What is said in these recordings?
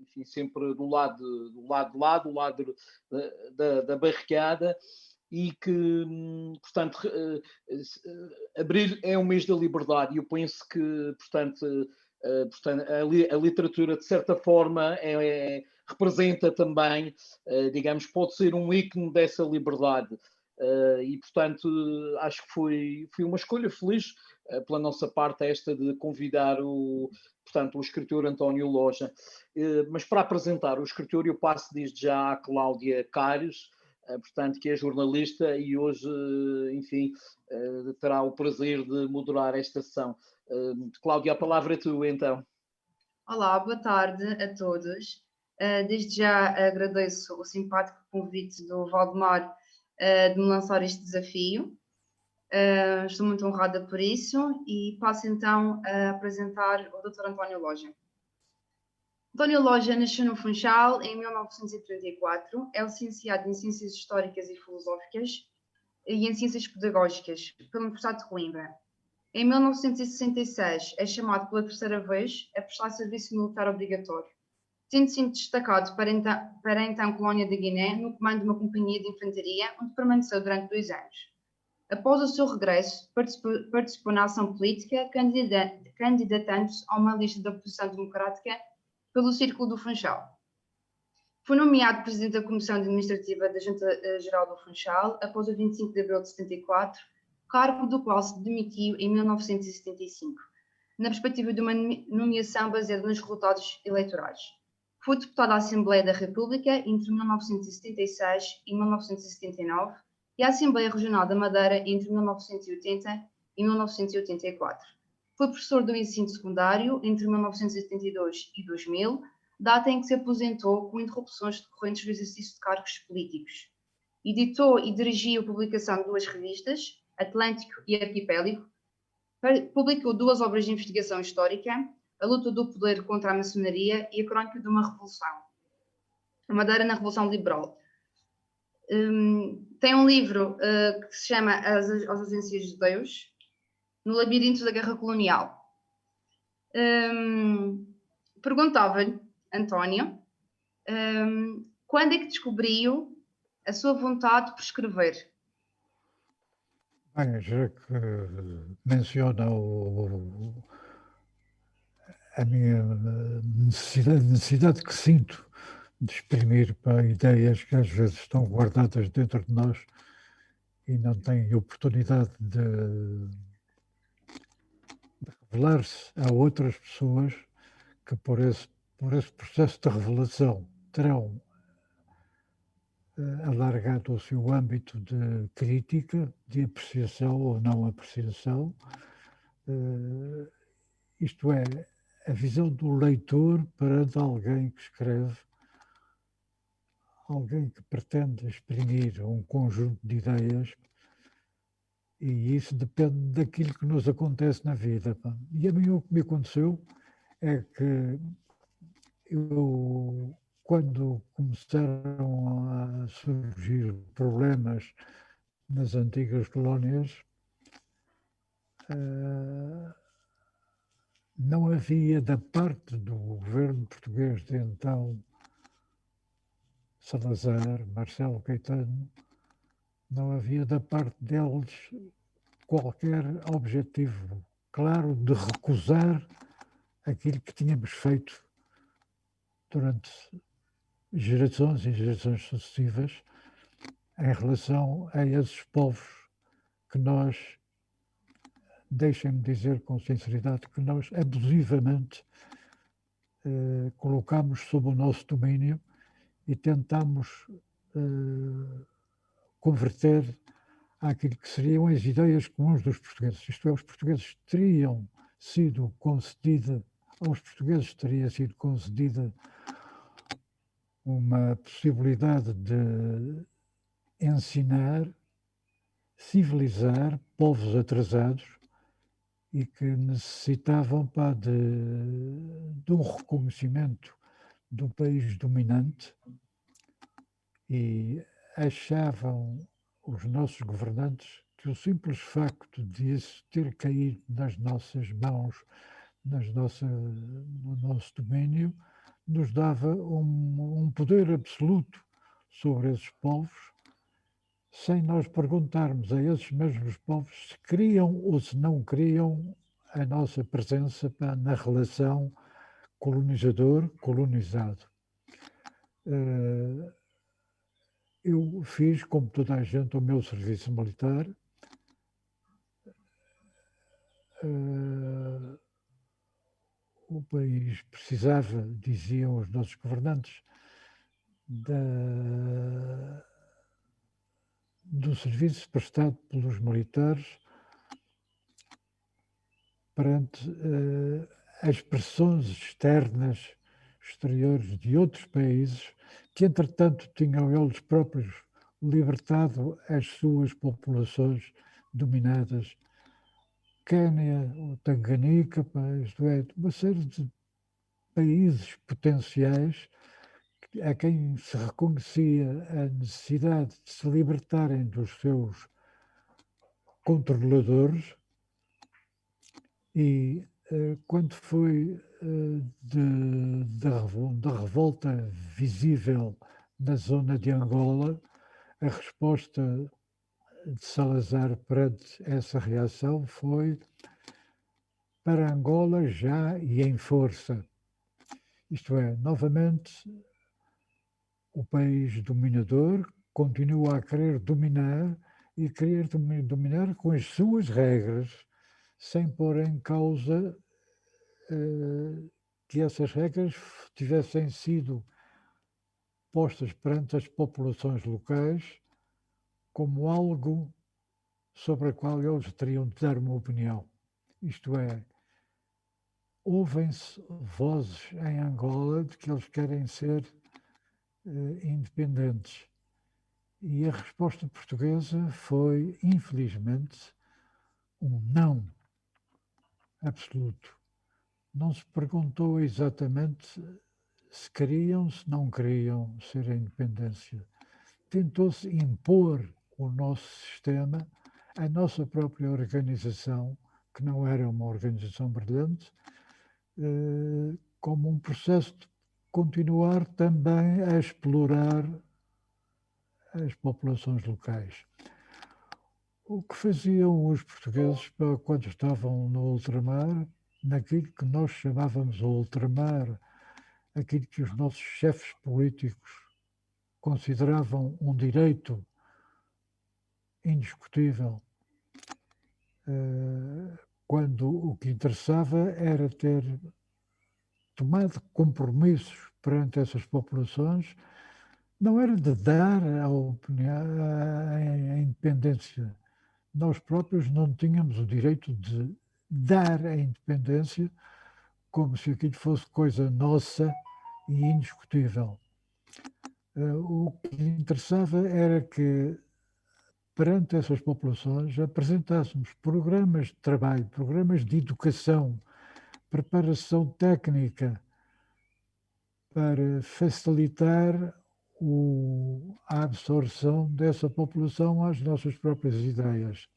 Enfim, sempre do lado de lá, do lado da barricada, e que, portanto, abril é o mês da liberdade, e eu penso que, portanto, a literatura, de certa forma, representa também, digamos, pode ser um ícone dessa liberdade. E, portanto, acho que foi uma escolha feliz pela nossa parte esta de convidar portanto, o escritor António Loja. Mas para apresentar o escritor, eu passo desde já à Cláudia Cários, portanto, que é jornalista e hoje, enfim, terá o prazer de moderar esta sessão. Cláudia, a palavra é tua, então. Olá, boa tarde a todos. Desde já agradeço o simpático convite do Valdemar de me lançar este desafio. Estou muito honrada por isso e passo então a apresentar o Dr. António Loja. António Loja nasceu no Funchal em 1934, é licenciado em Ciências Históricas e Filosóficas e em Ciências Pedagógicas pela Universidade de Coimbra. Em 1966 é chamado pela terceira vez a prestar serviço militar obrigatório, tendo sido destacado para a então colónia da Guiné no comando de uma companhia de infantaria, onde permaneceu durante 2 anos. Após o seu regresso, participou na ação política, candidatando-se a uma lista da oposição democrática pelo Círculo do Funchal. Foi nomeado presidente da Comissão Administrativa da Junta Geral do Funchal após o 25 de abril de 74, cargo do qual se demitiu em 1975, na perspectiva de uma nomeação baseada nos resultados eleitorais. Foi deputado à Assembleia da República entre 1976 e 1979 e à Assembleia Regional da Madeira entre 1980 e 1984. Foi professor do ensino secundário entre 1982 e 2000, data em que se aposentou com interrupções decorrentes do exercício de cargos políticos. Editou e dirigiu a publicação de 2 revistas, Atlântico e Arquipéligo. Publicou 2 obras de investigação histórica, A Luta do Poder contra a Maçonaria e A Crónica de uma Revolução, A Madeira na Revolução Liberal. Tem um livro que se chama As Ausências de Deus, no Labirinto da Guerra Colonial. Perguntava-lhe, António, quando é que descobriu a sua vontade por escrever? Bem, já que menciona a minha necessidade que sinto de exprimir para ideias que às vezes estão guardadas dentro de nós e não têm oportunidade de revelar-se a outras pessoas que por esse processo de revelação terão alargado o seu âmbito de crítica, de apreciação ou não apreciação, isto é, a visão do leitor perante alguém que escreve, alguém que pretende exprimir um conjunto de ideias, e isso depende daquilo que nos acontece na vida. E a mim o que me aconteceu é que eu, quando começaram a surgir problemas nas antigas colónias, não havia da parte do governo português de então, Salazar, Marcelo Caetano, não havia da parte deles qualquer objetivo claro de recusar aquilo que tínhamos feito durante gerações e gerações sucessivas em relação a esses povos que nós, deixem-me dizer com sinceridade, que nós abusivamente colocámos sob o nosso domínio e tentámos converter àquilo que seriam as ideias comuns dos portugueses. Isto é, aos portugueses teria sido concedida uma possibilidade de ensinar, civilizar povos atrasados e que necessitavam de um reconhecimento do país dominante, e achavam os nossos governantes que o simples facto de isso ter caído nas nossas mãos, no nosso domínio, nos dava um poder absoluto sobre esses povos, sem nós perguntarmos a esses mesmos povos se queriam ou se não queriam a nossa presença na relação colonizador-colonizado. Eu fiz, como toda a gente, o meu serviço militar. O país precisava, diziam os nossos governantes, do serviço prestado pelos militares perante as pressões externas, exteriores de outros países, que entretanto tinham eles próprios libertado as suas populações dominadas. Quênia, o Tanganica, isto é, uma série de países potenciais a quem se reconhecia a necessidade de se libertarem dos seus controladores, e quando foi da revolta visível na zona de Angola, a resposta de Salazar perante essa reação foi para Angola já e em força. Isto é, novamente, o país dominador continua a querer dominar e querer dominar com as suas regras, sem pôr em causa que essas regras tivessem sido postas perante as populações locais como algo sobre a qual eles teriam de dar uma opinião. Isto é, ouvem-se vozes em Angola de que eles querem ser independentes. E a resposta portuguesa foi, infelizmente, um não absoluto. Não se perguntou exatamente se queriam, se não queriam ser a independência. Tentou-se impor o nosso sistema, a nossa própria organização, que não era uma organização brilhante, como um processo de continuar também a explorar as populações locais. O que faziam os portugueses quando estavam no ultramar, naquilo que nós chamávamos o ultramar, aquilo que os nossos chefes políticos consideravam um direito indiscutível, quando o que interessava era ter tomado compromissos perante essas populações, não era de dar a independência. Nós próprios não tínhamos o direito de dar a independência como se aquilo fosse coisa nossa e indiscutível. O que interessava era que, perante essas populações, apresentássemos programas de trabalho, programas de educação, preparação técnica para facilitar a absorção dessa população às nossas próprias ideias.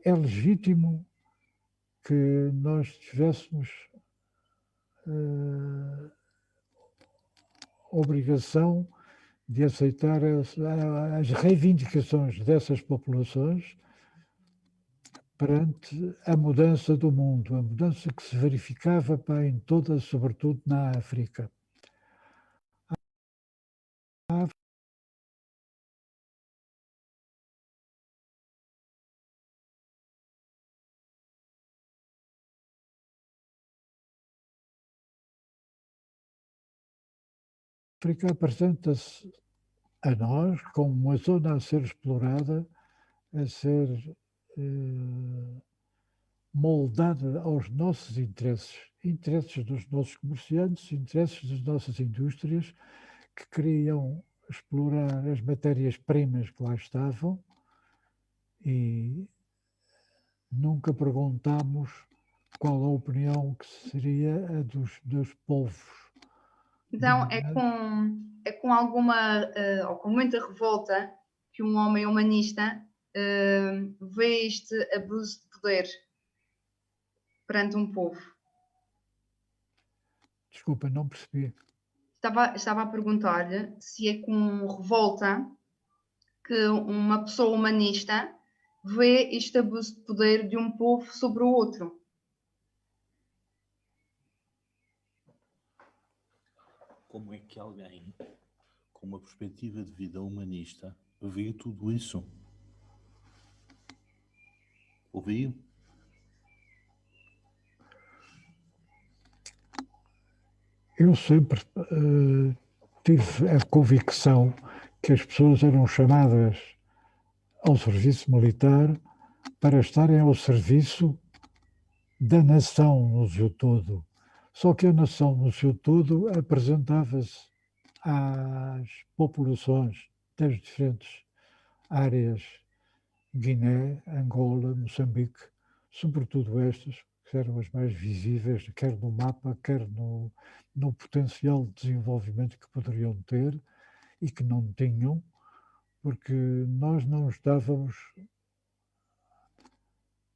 É legítimo que nós tivéssemos obrigação de aceitar as reivindicações dessas populações perante a mudança do mundo, a mudança que se verificava em toda, sobretudo na África. A África apresenta-se a nós como uma zona a ser explorada, a ser moldada aos nossos interesses dos nossos comerciantes, interesses das nossas indústrias, que queriam explorar as matérias-primas que lá estavam e nunca perguntámos qual a opinião que seria a dos povos. Então, é com alguma, ou com muita revolta, que um homem humanista vê este abuso de poder perante um povo. Desculpa, não percebi. Estava a perguntar-lhe se é com revolta que uma pessoa humanista vê este abuso de poder de um povo sobre o outro. Como é que alguém com uma perspectiva de vida humanista vê tudo isso? Ouviu? Eu sempre tive a convicção que as pessoas eram chamadas ao serviço militar para estarem ao serviço da nação no seu todo. Só que a nação no seu todo apresentava-se às populações das diferentes áreas, Guiné, Angola, Moçambique, sobretudo estas, que eram as mais visíveis, quer no mapa, quer no potencial de desenvolvimento que poderiam ter e que não tinham, porque nós não estávamos,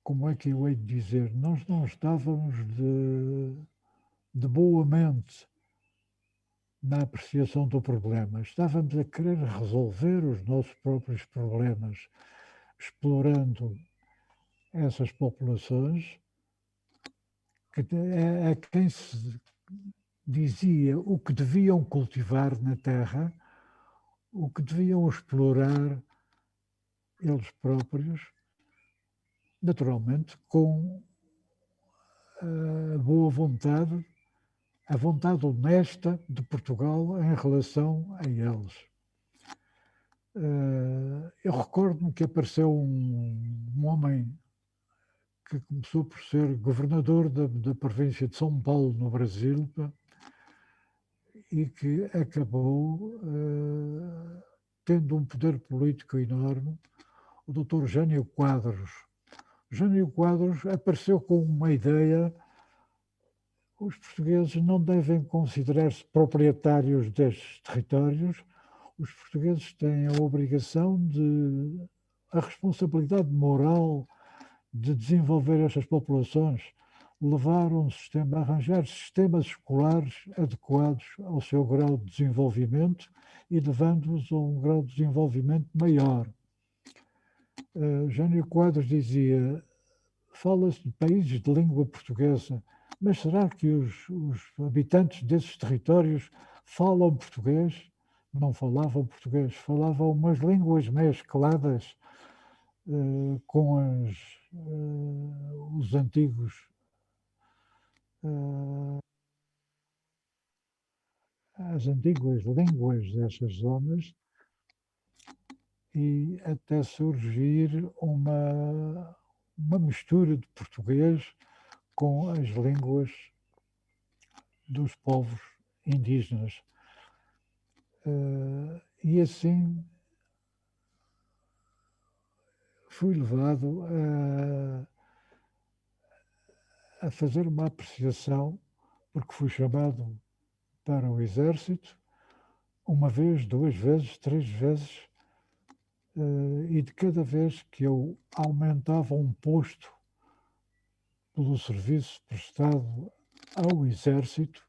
como é que eu hei de dizer, nós não estávamos de boa mente na apreciação do problema. Estávamos a querer resolver os nossos próprios problemas, explorando essas populações a quem se dizia o que deviam cultivar na terra, o que deviam explorar eles próprios, naturalmente com a boa vontade, a vontade honesta de Portugal em relação a eles. Eu recordo-me que apareceu um homem que começou por ser governador da província de São Paulo, no Brasil, e que acabou tendo um poder político enorme, o Dr. Jânio Quadros. Jânio Quadros apareceu com uma ideia: os portugueses não devem considerar-se proprietários destes territórios, os portugueses têm a obrigação a responsabilidade moral de desenvolver estas populações, levar um sistema, arranjar sistemas escolares adequados ao seu grau de desenvolvimento e levando-os a um grau de desenvolvimento maior. Jânio Quadros dizia: fala-se de países de língua portuguesa, mas será que os habitantes desses territórios falam português? Não falavam português, falavam umas línguas mescladas com os antigos as antigas línguas dessas zonas, e até surgir uma mistura de português com as línguas dos povos indígenas. E assim fui levado a fazer uma apreciação, porque fui chamado para o exército uma vez, duas vezes, três vezes, e de cada vez que eu aumentava um posto pelo serviço prestado ao exército,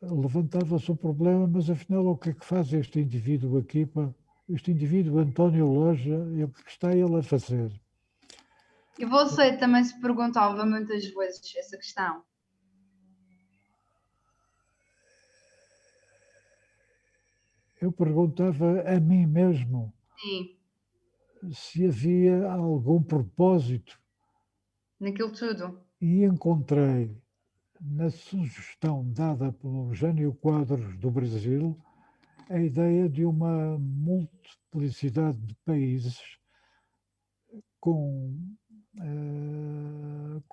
levantava-se o problema: mas afinal o que é que faz este indivíduo aqui, este indivíduo António Loja, e o que está ele a fazer? E você também se perguntava muitas vezes essa questão? Eu perguntava a mim mesmo Sim. Se havia algum propósito. Naquilo tudo. E encontrei na sugestão dada pelo Jânio Quadros do Brasil a ideia de uma multiplicidade de países com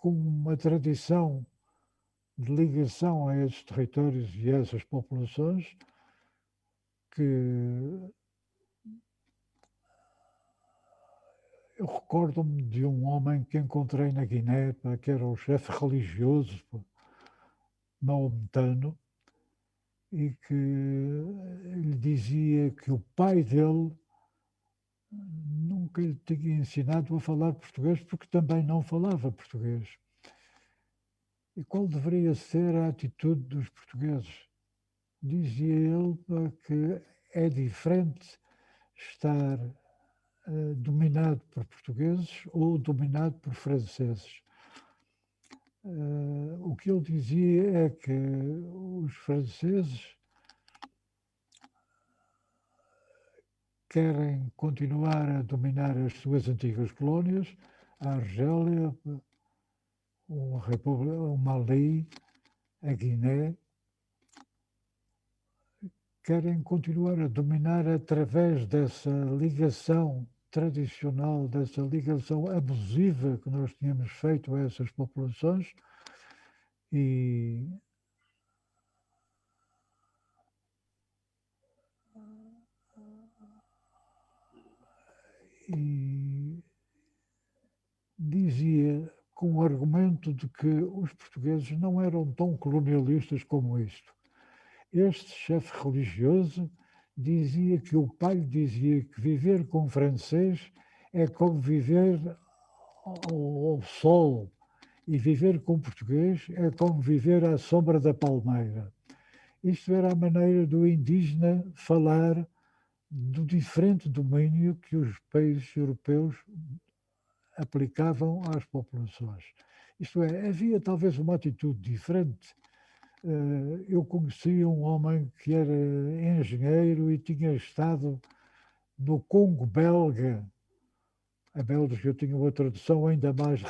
uma tradição de ligação a esses territórios e a essas populações, que eu recordo-me de um homem que encontrei na Guiné, que era o chefe religioso maometano, e que lhe dizia que o pai dele nunca lhe tinha ensinado a falar português, porque também não falava português. E qual deveria ser a atitude dos portugueses? Dizia ele que é diferente estar dominado por portugueses ou dominado por franceses. O que ele dizia é que os franceses querem continuar a dominar as suas antigas colónias, a Argélia, o Mali, a Guiné, querem continuar a dominar através dessa ligação tradicional, dessa ligação abusiva que nós tínhamos feito a essas populações, e dizia com o argumento de que os portugueses não eram tão colonialistas como isto. Este chefe religioso dizia que o pai dizia que viver com francês é como viver ao sol, e viver com português é como viver à sombra da palmeira. Isto era a maneira do indígena falar do diferente domínio que os países europeus aplicavam às populações. Isto é, havia talvez uma atitude diferente. Eu conheci um homem que era engenheiro e tinha estado no Congo belga. A Bélgica tinha uma tradição ainda mais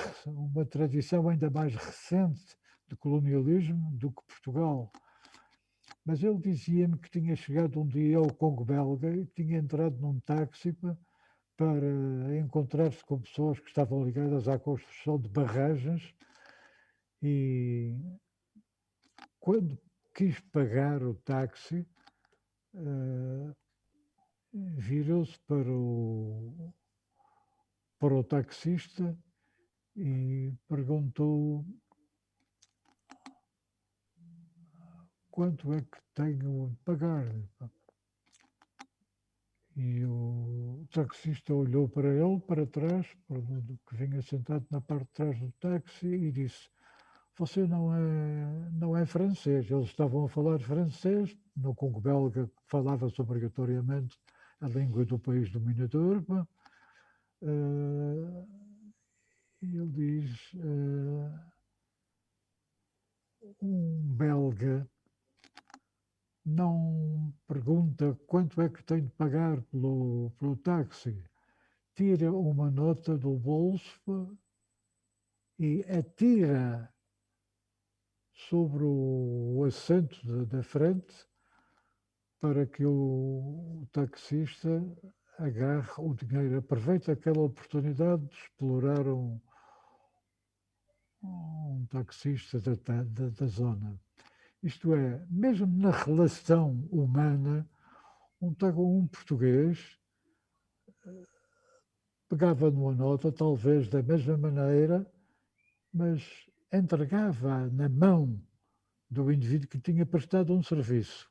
recente de colonialismo do que Portugal. Mas ele dizia-me que tinha chegado um dia ao Congo belga e tinha entrado num táxi para encontrar-se com pessoas que estavam ligadas à construção de barragens, e quando quis pagar o táxi, virou-se para o taxista e perguntou quanto é que tenho de pagar. E o taxista olhou para ele, para trás, que vinha sentado na parte de trás do táxi, e disse: você não é francês. Eles estavam a falar francês, no Congo belga falava-se obrigatoriamente a língua do país dominador. E ele diz: um belga não pergunta quanto é que tem de pagar pelo táxi, tira uma nota do bolso e atira sobre o assento da frente para que o taxista agarre o dinheiro. Aproveita aquela oportunidade de explorar um taxista da zona. Isto é, mesmo na relação humana, um português pegava numa nota, talvez da mesma maneira, mas entregava na mão do indivíduo que tinha prestado um serviço.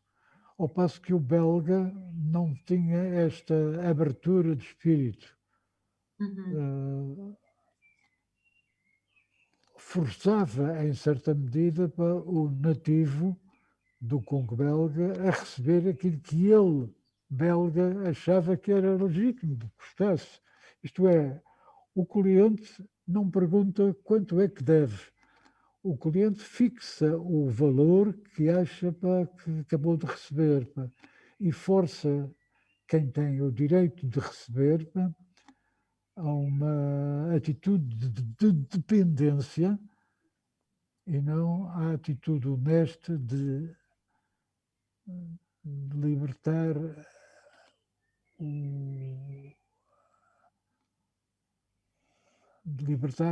Ao passo que o belga não tinha esta abertura de espírito. Forçava, em certa medida, para o nativo do Congo belga a receber aquilo que ele, belga, achava que era legítimo que custasse. Isto é, o cliente não pergunta quanto é que deve. O cliente fixa o valor que acha que acabou de receber e força quem tem o direito de receber a uma atitude de dependência e não a atitude honesta de libertar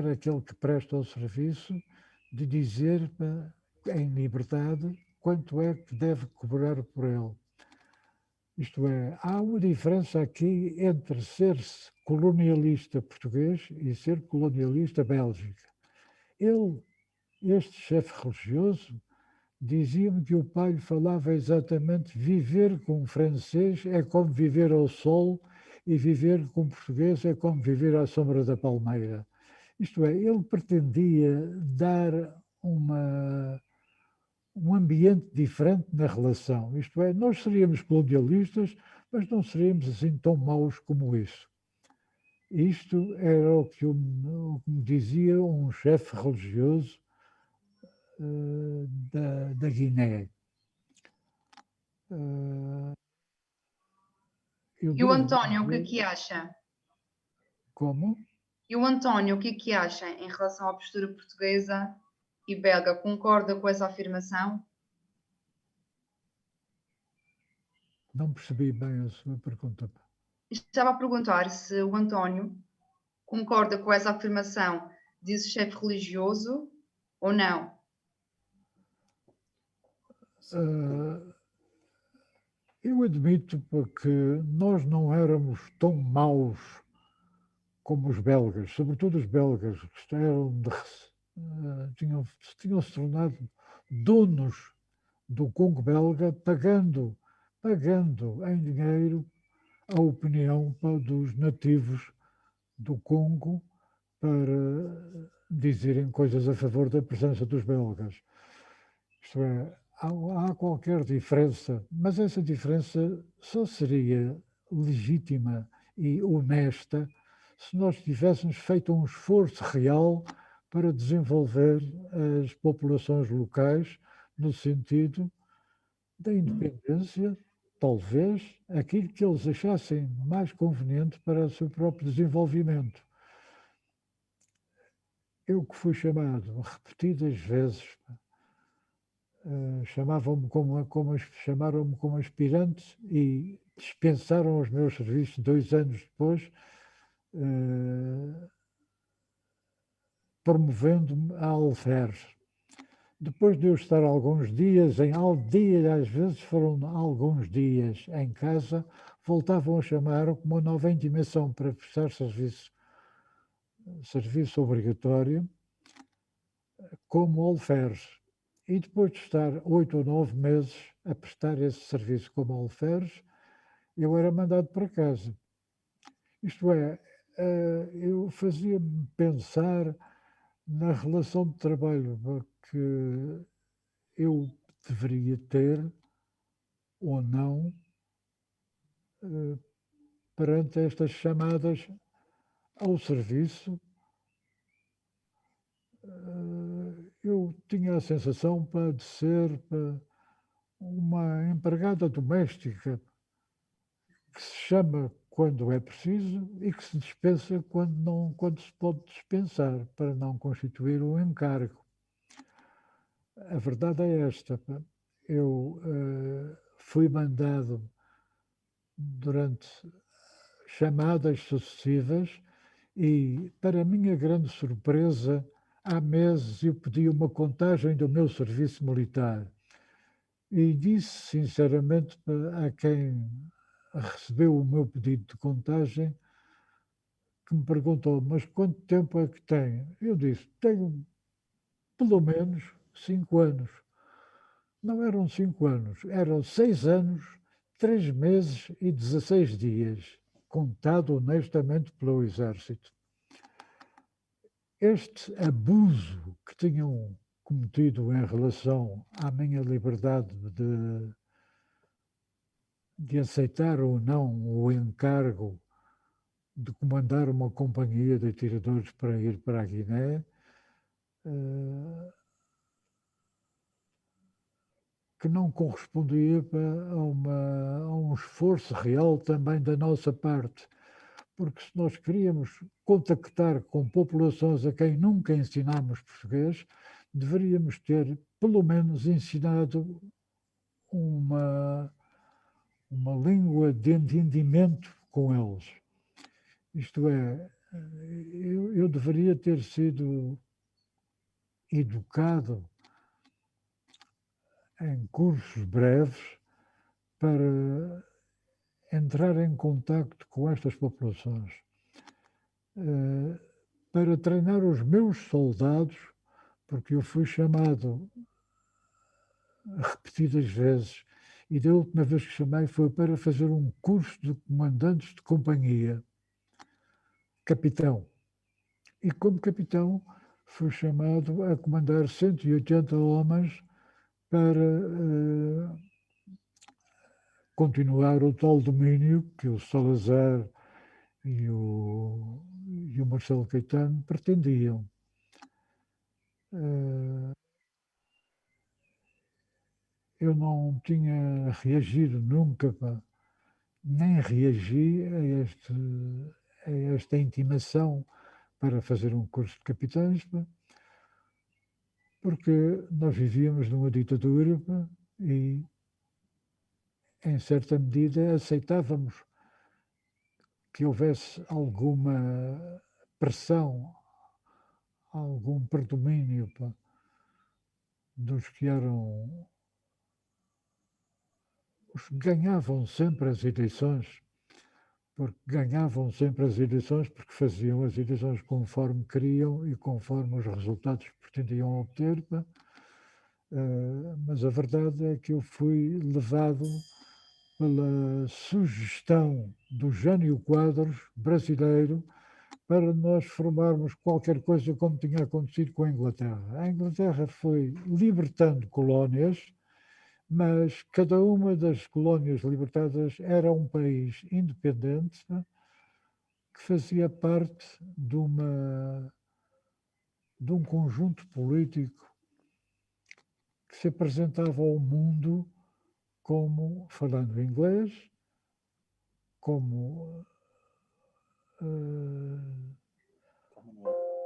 aquele que presta o serviço, de dizer em liberdade quanto é que deve cobrar por ele. Isto é, há uma diferença aqui entre ser-se colonialista português e ser colonialista bélgica. Este chefe religioso, dizia-me que o pai lhe falava exatamente: viver com um francês é como viver ao sol e viver com um português é como viver à sombra da palmeira. Isto é, ele pretendia dar um ambiente diferente na relação. Isto é, nós seríamos colonialistas, mas não seríamos assim tão maus como isso. Isto era o que me dizia um chefe religioso da Guiné. E o António, o que é que acha? Como? E o António, o que é que acha em relação à postura portuguesa e belga? Concorda com essa afirmação? Não percebi bem a sua pergunta. Estava a perguntar se o António concorda com essa afirmação, disse chefe religioso, ou não? Eu admito que nós não éramos tão maus como os belgas, sobretudo os belgas, que tinham se tornado donos do Congo belga, pagando em dinheiro a opinião dos nativos do Congo para dizerem coisas a favor da presença dos belgas. Isto é, há qualquer diferença, mas essa diferença só seria legítima e honesta se nós tivéssemos feito um esforço real para desenvolver as populações locais no sentido da independência, talvez aquilo que eles achassem mais conveniente para o seu próprio desenvolvimento. Eu que fui chamado repetidas vezes, chamaram-me como aspirante e dispensaram os meus serviços 2 anos depois, promovendo-me a alferes. Depois de eu estar alguns dias, às vezes foram alguns dias em casa, voltavam a chamar com uma nova intimação para prestar serviço obrigatório como alferes. E depois de estar 8 ou 9 meses a prestar esse serviço como alferes, eu era mandado para casa. Isto é, eu fazia-me pensar na relação de trabalho que eu deveria ter ou não perante estas chamadas ao serviço. Eu tinha a sensação de ser uma empregada doméstica que se chama quando é preciso e que se dispensa quando se pode dispensar, para não constituir um encargo. A verdade é esta. Eu fui mandado durante chamadas sucessivas e, para minha grande surpresa, há meses eu pedi uma contagem do meu serviço militar e disse sinceramente a quem recebeu o meu pedido de contagem, que me perguntou, mas quanto tempo é que tem? Eu disse, tenho pelo menos 5 anos. Não eram 5 anos, eram 6 anos, 3 meses e 16 dias, contado honestamente pelo Exército. Este abuso que tinham cometido em relação à minha liberdade de aceitar ou não o encargo de comandar uma companhia de atiradores para ir para a Guiné, que não correspondia a um esforço real também da nossa parte. Porque se nós queríamos contactar com populações a quem nunca ensinámos português, deveríamos ter, pelo menos, ensinado uma língua de entendimento com eles. Isto é, eu deveria ter sido educado em cursos breves para entrar em contacto com estas populações, para treinar os meus soldados, porque eu fui chamado repetidas vezes, e da última vez que chamei foi para fazer um curso de comandantes de companhia, capitão. E como capitão fui chamado a comandar 180 homens para continuar o tal domínio que o Salazar e o Marcelo Caetano pretendiam. Eu não tinha reagido nunca, nem reagi a esta intimação para fazer um curso de capitães, porque nós vivíamos numa ditadura e, em certa medida, aceitávamos que houvesse alguma pressão, algum predomínio dos que eram os que ganhavam sempre as eleições, porque faziam as eleições conforme queriam e conforme os resultados que pretendiam obter, mas a verdade é que eu fui levado pela sugestão do Jânio Quadros, brasileiro, para nós formarmos qualquer coisa como tinha acontecido com a Inglaterra. A Inglaterra foi libertando colónias, mas cada uma das colónias libertadas era um país independente, que fazia parte de um conjunto político que se apresentava ao mundo como, falando inglês, como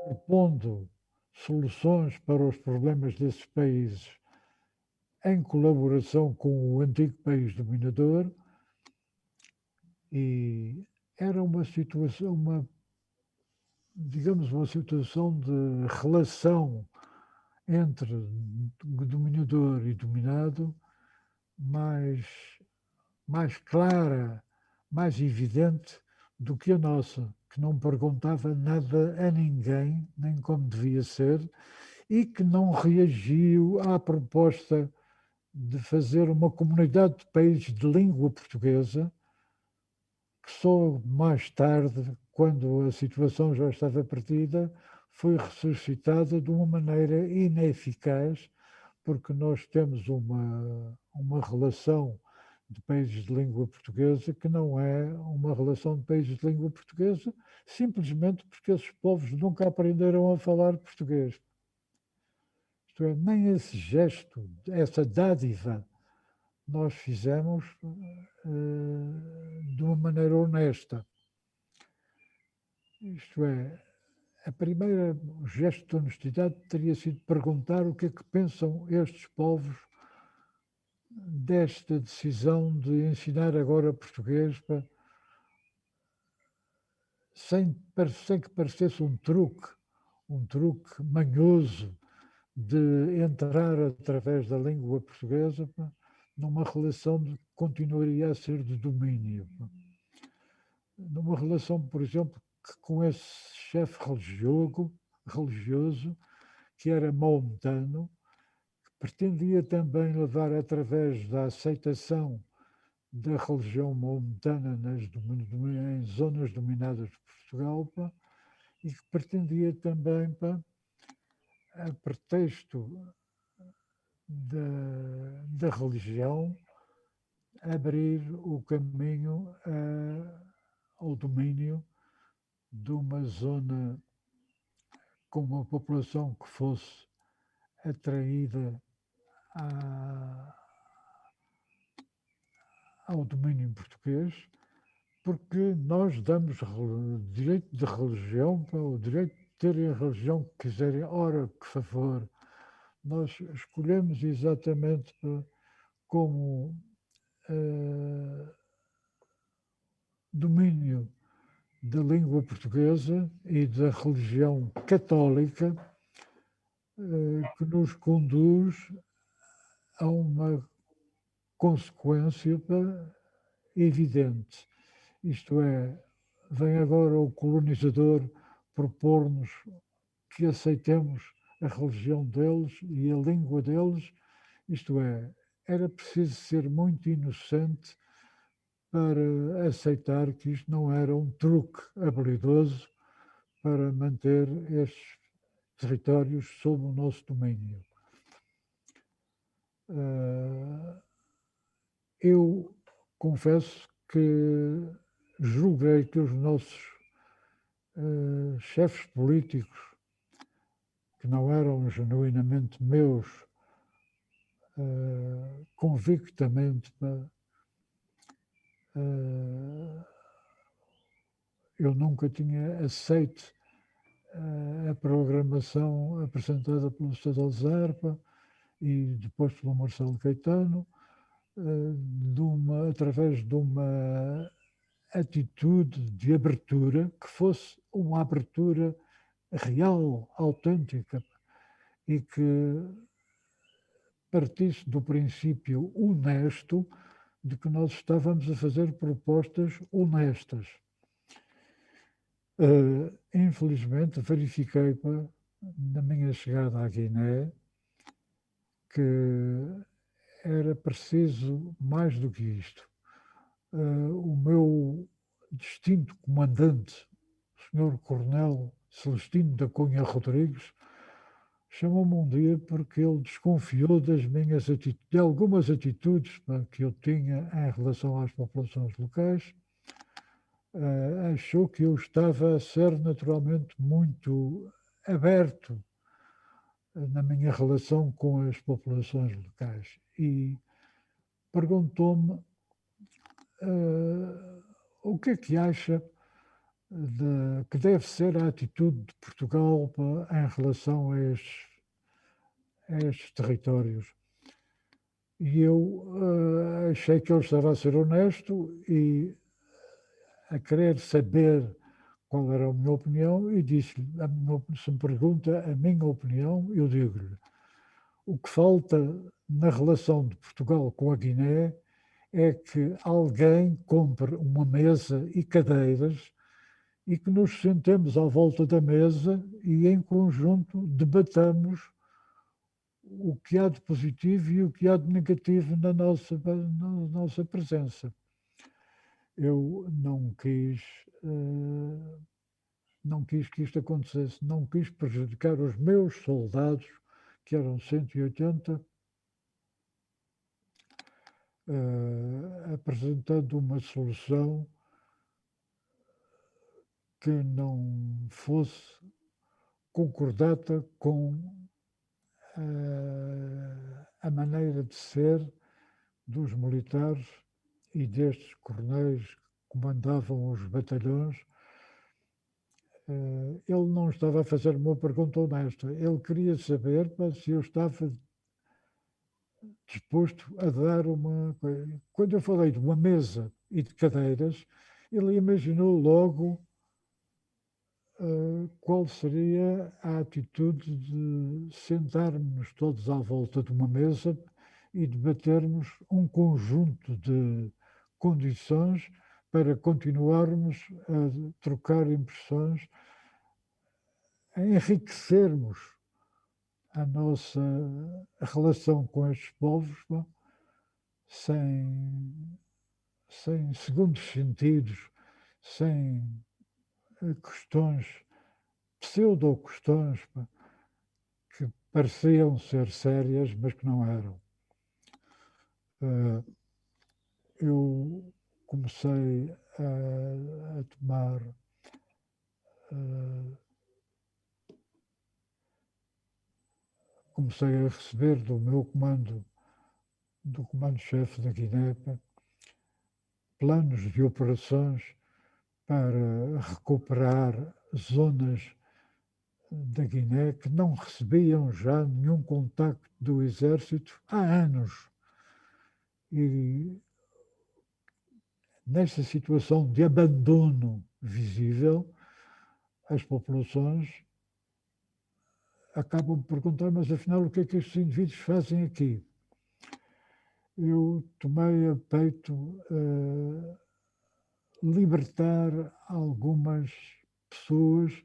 propondo soluções para os problemas desses países em colaboração com o antigo país dominador, e era uma situação, digamos, uma situação de relação entre dominador e dominado mais clara, mais evidente do que a nossa, que não perguntava nada a ninguém, nem como devia ser, e que não reagiu à proposta de fazer uma comunidade de países de língua portuguesa, que só mais tarde, quando a situação já estava perdida, foi ressuscitada de uma maneira ineficaz, porque nós temos uma relação de países de língua portuguesa que não é uma relação de países de língua portuguesa, simplesmente porque esses povos nunca aprenderam a falar português. Isto é, nem esse gesto, essa dádiva, nós fizemos de uma maneira honesta. Isto é, o gesto de honestidade teria sido perguntar o que é que pensam estes povos desta decisão de ensinar agora português, sem que parecesse um truque manhoso de entrar através da língua portuguesa numa relação que continuaria a ser de domínio. Numa relação, por exemplo, com esse chefe religioso, que era maometano, que pretendia também levar através da aceitação da religião maometana em zonas dominadas por Portugal, e que pretendia também, a pretexto da religião, abrir o caminho ao domínio de uma zona com uma população que fosse atraída ao domínio português, porque nós damos direito de religião, o direito de terem a religião que quiserem, ora, por favor. Nós escolhemos exatamente como domínio da língua portuguesa e da religião católica, que nos conduz a uma consequência evidente. Isto é, vem agora o colonizador propor-nos que aceitemos a religião deles e a língua deles. Isto é, era preciso ser muito inocente para aceitar que isto não era um truque habilidoso para manter estes territórios sob o nosso domínio. Eu confesso que julguei que os nossos chefes políticos, que não eram genuinamente meus, convictamente, eu nunca tinha aceito a programação apresentada pelo Estado Zarpa e depois pelo Marcelo Caetano, através de uma atitude de abertura que fosse uma abertura real, autêntica, e que partisse do princípio honesto de que nós estávamos a fazer propostas honestas. Infelizmente, verifiquei na minha chegada à Guiné que era preciso mais do que isto. O meu distinto comandante, o Sr. Coronel Celestino da Cunha Rodrigues, chamou-me um dia porque ele desconfiou de algumas atitudes que eu tinha em relação às populações locais. Achou que eu estava a ser naturalmente muito aberto na minha relação com as populações locais e perguntou-me o que é que acha que deve ser a atitude de Portugal em relação a estes territórios. E eu achei que ele estava a ser honesto e a querer saber qual era a minha opinião, e disse-lhe, se me pergunta a minha opinião, eu digo-lhe, O que falta na relação de Portugal com a Guiné é que alguém compre uma mesa e cadeiras e que nos sentemos à volta da mesa e em conjunto debatamos o que há de positivo e o que há de negativo na nossa presença. Eu não quis que isto acontecesse, não quis prejudicar os meus soldados, que eram 180, apresentando uma solução que não fosse concordata com a maneira de ser dos militares e destes coronéis que comandavam os batalhões. Ele não estava a fazer uma pergunta honesta, ele queria saber se eu estava disposto a dar uma coisa. Quando eu falei de uma mesa e de cadeiras, ele imaginou logo qual seria a atitude de sentarmos todos à volta de uma mesa e debatermos um conjunto de condições para continuarmos a trocar impressões, a enriquecermos a nossa relação com estes povos, sem segundos sentidos, sem questões, pseudo-questões, que pareciam ser sérias, mas que não eram. Eu comecei a tomar comecei a receber do meu do comando-chefe da Guiné, planos de operações para recuperar zonas da Guiné que não recebiam já nenhum contacto do exército há anos. E nesta situação de abandono visível, as populações acabam por perguntar, mas afinal o que é que estes indivíduos fazem aqui? Eu tomei a peito libertar algumas pessoas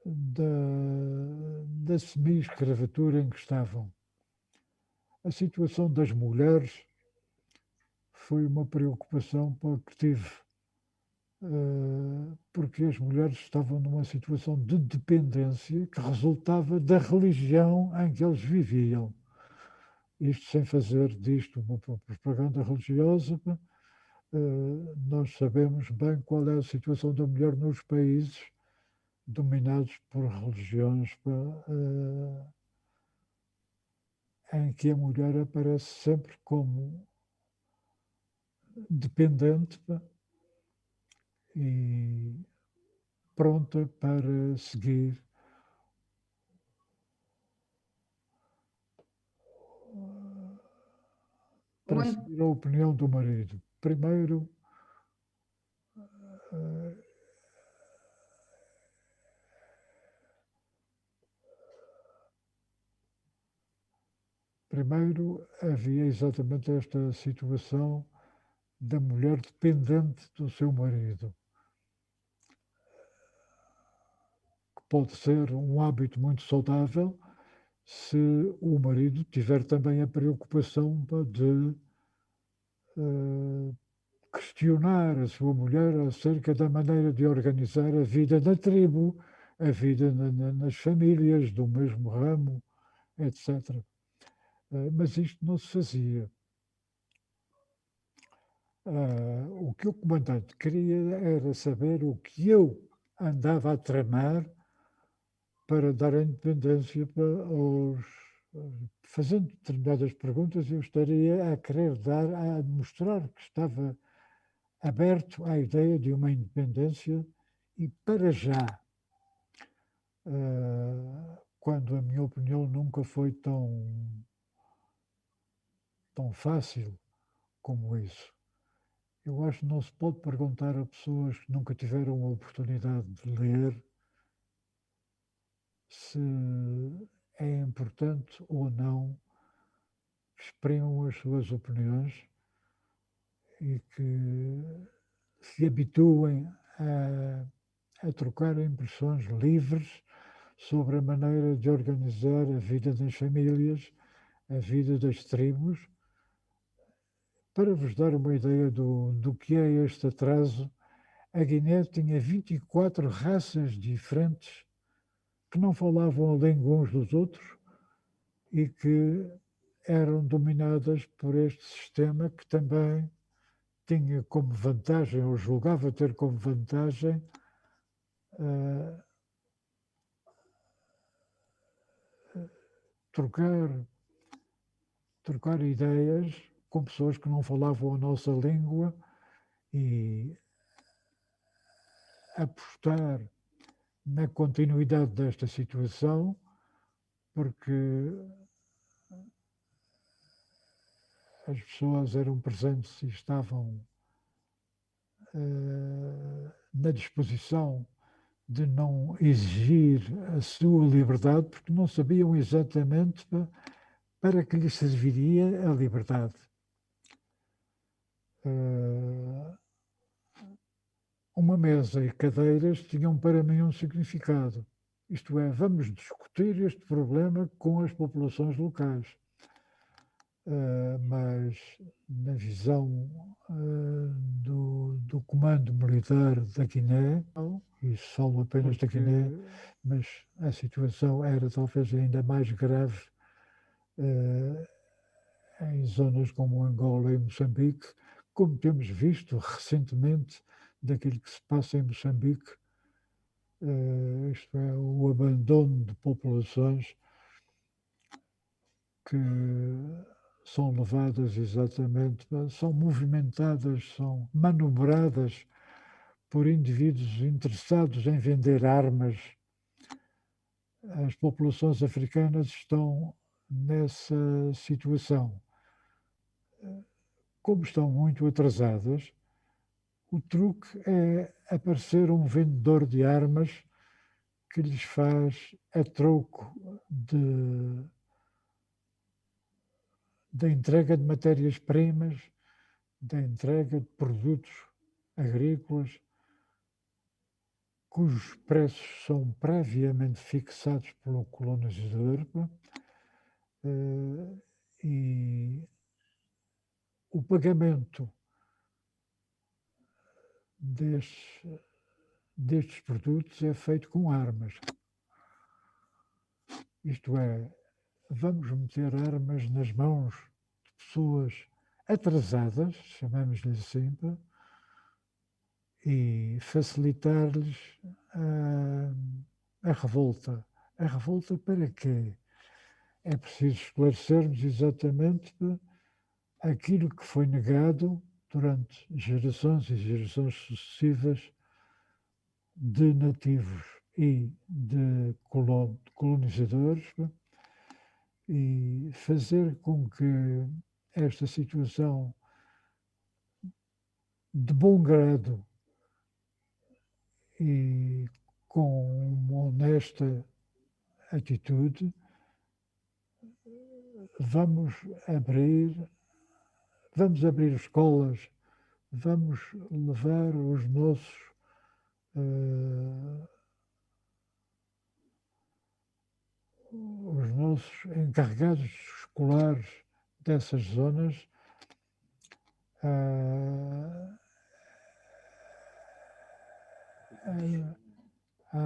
da semi-escravatura em que estavam. A situação das mulheres foi uma preocupação que tive, porque as mulheres estavam numa situação de dependência que resultava da religião em que eles viviam. Isto sem fazer disto uma propaganda religiosa, nós sabemos bem qual é a situação da mulher nos países dominados por religiões em que a mulher aparece sempre como dependente e pronta para seguir a opinião do marido. Primeiro, havia exatamente esta situação da mulher dependente do seu marido, que pode ser um hábito muito saudável se o marido tiver também a preocupação de questionar a sua mulher acerca da maneira de organizar a vida na tribo, a vida nas famílias do mesmo ramo, etc. Mas isto não se fazia. O que o comandante queria era saber o que eu andava a tramar para dar a independência aos... Fazendo determinadas perguntas, eu estaria a querer a mostrar que estava aberto à ideia de uma independência e para já, quando a minha opinião nunca foi tão fácil como isso. Eu acho que não se pode perguntar a pessoas que nunca tiveram a oportunidade de ler se é importante ou não que exprimam as suas opiniões e que se habituem a trocar impressões livres sobre a maneira de organizar a vida das famílias, a vida das tribos. Para vos dar uma ideia do que é este atraso, a Guiné tinha 24 raças diferentes que não falavam a língua uns dos outros e que eram dominadas por este sistema que também tinha como vantagem, ou julgava ter como vantagem, trocar ideias com pessoas que não falavam a nossa língua e apostar na continuidade desta situação, porque as pessoas eram presentes e estavam na disposição de não exigir a sua liberdade, porque não sabiam exatamente para que lhes serviria a liberdade. Uma mesa e cadeiras tinham para mim um significado. Isto é, vamos discutir este problema com as populações locais. Mas na visão do comando militar da Guiné, e falo apenas da Guiné, mas a situação era talvez ainda mais grave em zonas como Angola e Moçambique, como temos visto recentemente daquilo que se passa em Moçambique, isto é, o abandono de populações que são levadas exatamente, são movimentadas, são manobradas por indivíduos interessados em vender armas. As populações africanas estão nessa situação. Como estão muito atrasadas, o truque é aparecer um vendedor de armas que lhes faz a troco da entrega de matérias-primas, da entrega de produtos agrícolas, cujos preços são previamente fixados pelo colonizador, e o pagamento destes produtos é feito com armas. Isto é, vamos meter armas nas mãos de pessoas atrasadas, chamamos-lhe assim, e facilitar-lhes a revolta. A revolta para quê? É preciso esclarecermos exatamente aquilo que foi negado durante gerações e gerações sucessivas de nativos e de colonizadores, e fazer com que esta situação de bom grado e com uma honesta atitude, vamos abrir escolas, vamos levar os nossos encarregados escolares dessas zonas a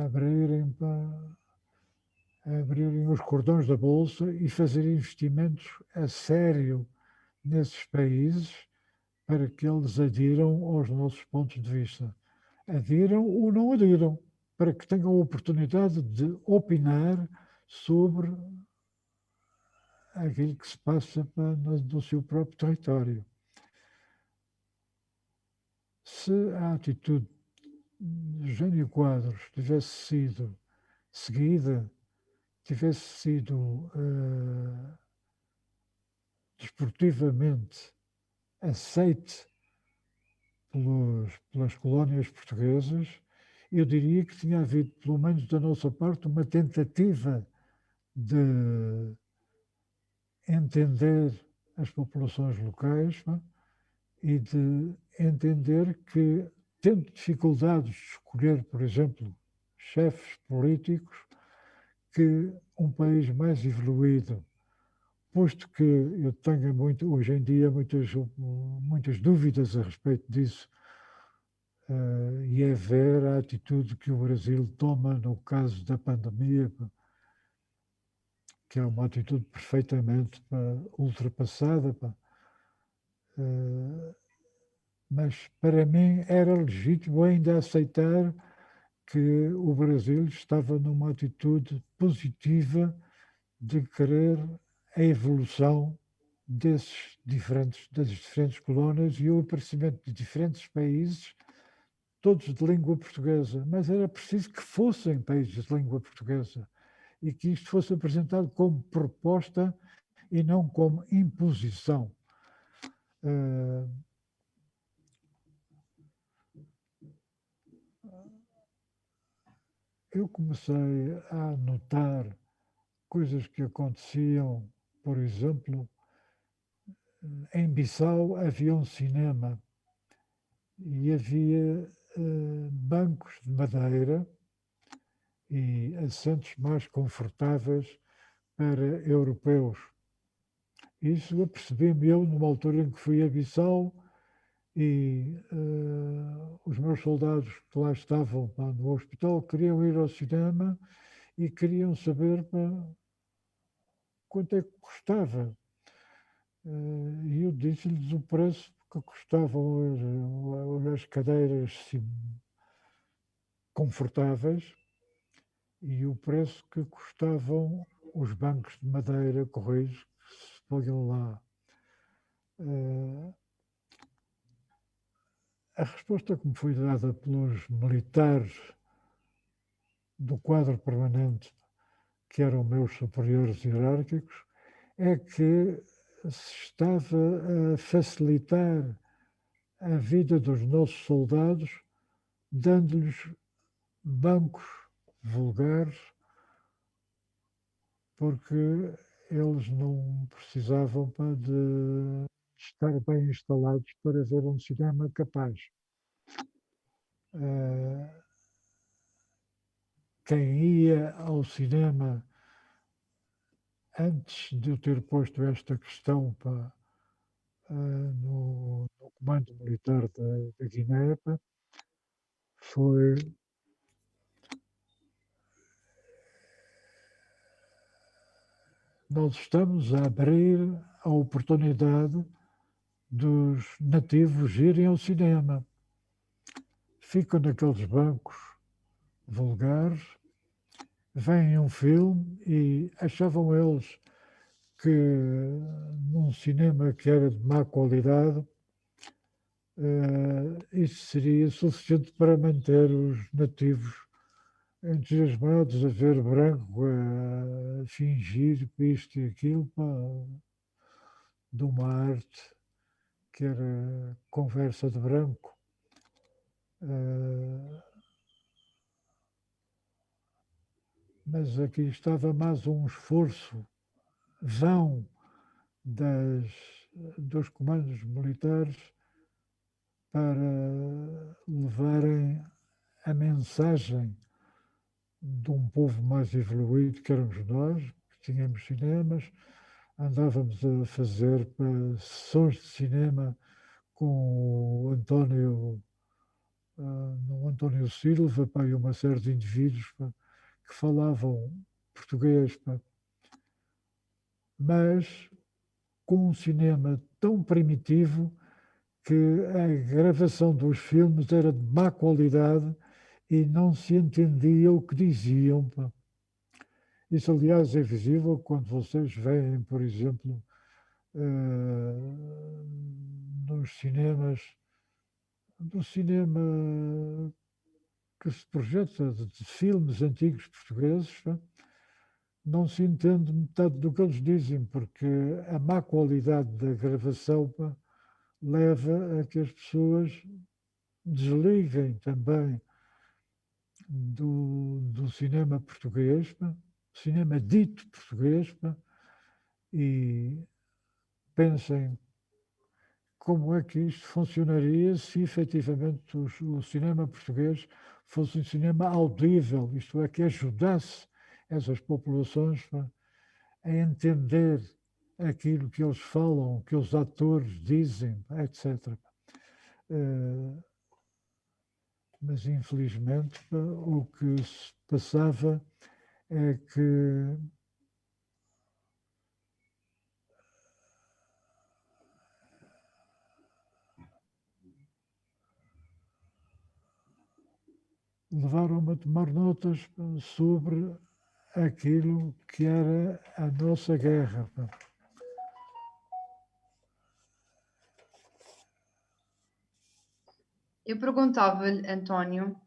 abrirem os cordões da bolsa e fazer investimentos a sério nesses países para que eles adiram aos nossos pontos de vista. Adiram ou não adiram, para que tenham a oportunidade de opinar sobre aquilo que se passa no seu próprio território. Se a atitude de Jânio Quadros tivesse sido seguida, tivesse sido desportivamente aceite pelas colónias portuguesas, eu diria que tinha havido, pelo menos da nossa parte, uma tentativa de entender as populações locais, pá, e de entender que, tendo dificuldades de escolher, por exemplo, chefes políticos, que um país mais evoluído, posto que eu tenho hoje em dia muitas dúvidas a respeito disso, e é ver a atitude que o Brasil toma no caso da pandemia, que é uma atitude perfeitamente ultrapassada. Mas para mim era legítimo ainda aceitar que o Brasil estava numa atitude positiva de querer a evolução das diferentes colónias e o aparecimento de diferentes países, todos de língua portuguesa, mas era preciso que fossem países de língua portuguesa e que isto fosse apresentado como proposta e não como imposição. Eu comecei a notar coisas que aconteciam, por exemplo, em Bissau havia um cinema e havia bancos de madeira e assentos mais confortáveis para europeus. Isso apercebi-me eu numa altura em que fui a Bissau e os meus soldados que lá estavam no hospital queriam ir ao cinema e queriam saber quanto é que custava. E eu disse-lhes o preço que custavam as cadeiras confortáveis e o preço que custavam os bancos de madeira correios que se ponham lá. A resposta que me foi dada pelos militares do quadro permanente, que eram meus superiores hierárquicos, é que se estava a facilitar a vida dos nossos soldados, dando-lhes bancos vulgares, porque eles não precisavam de estar bem instalados para ver um cinema capaz. Quem ia ao cinema antes de eu ter posto esta questão no comando militar da Guiné, foi nós estamos a abrir a oportunidade dos nativos irem ao cinema. Ficam naqueles bancos vulgares, veem um filme e achavam eles que num cinema que era de má qualidade, isso seria suficiente para manter os nativos entusiasmados a ver branco, a fingir isto e aquilo, de uma arte que era conversa de branco. Mas aqui estava mais um esforço vão dos comandos militares para levarem a mensagem de um povo mais evoluído que éramos nós, que tínhamos cinemas, andávamos a fazer sessões de cinema com o António Silva e uma série de indivíduos que falavam português, mas com um cinema tão primitivo que a gravação dos filmes era de má qualidade e não se entendia o que diziam. Isso, aliás, é visível quando vocês veem, por exemplo, nos cinemas, do cinema que se projeta de filmes antigos portugueses, não se entende metade do que eles dizem, porque a má qualidade da gravação leva a que as pessoas desliguem também do cinema português cinema dito português, pá, e pensem como é que isto funcionaria se efetivamente o cinema português fosse um cinema audível, isto é, que ajudasse essas populações, pá, a entender aquilo que eles falam, que os atores dizem, etc. Mas, infelizmente, o que se passava é que levaram-me a tomar notas sobre aquilo que era a nossa guerra. Eu perguntava-lhe, António,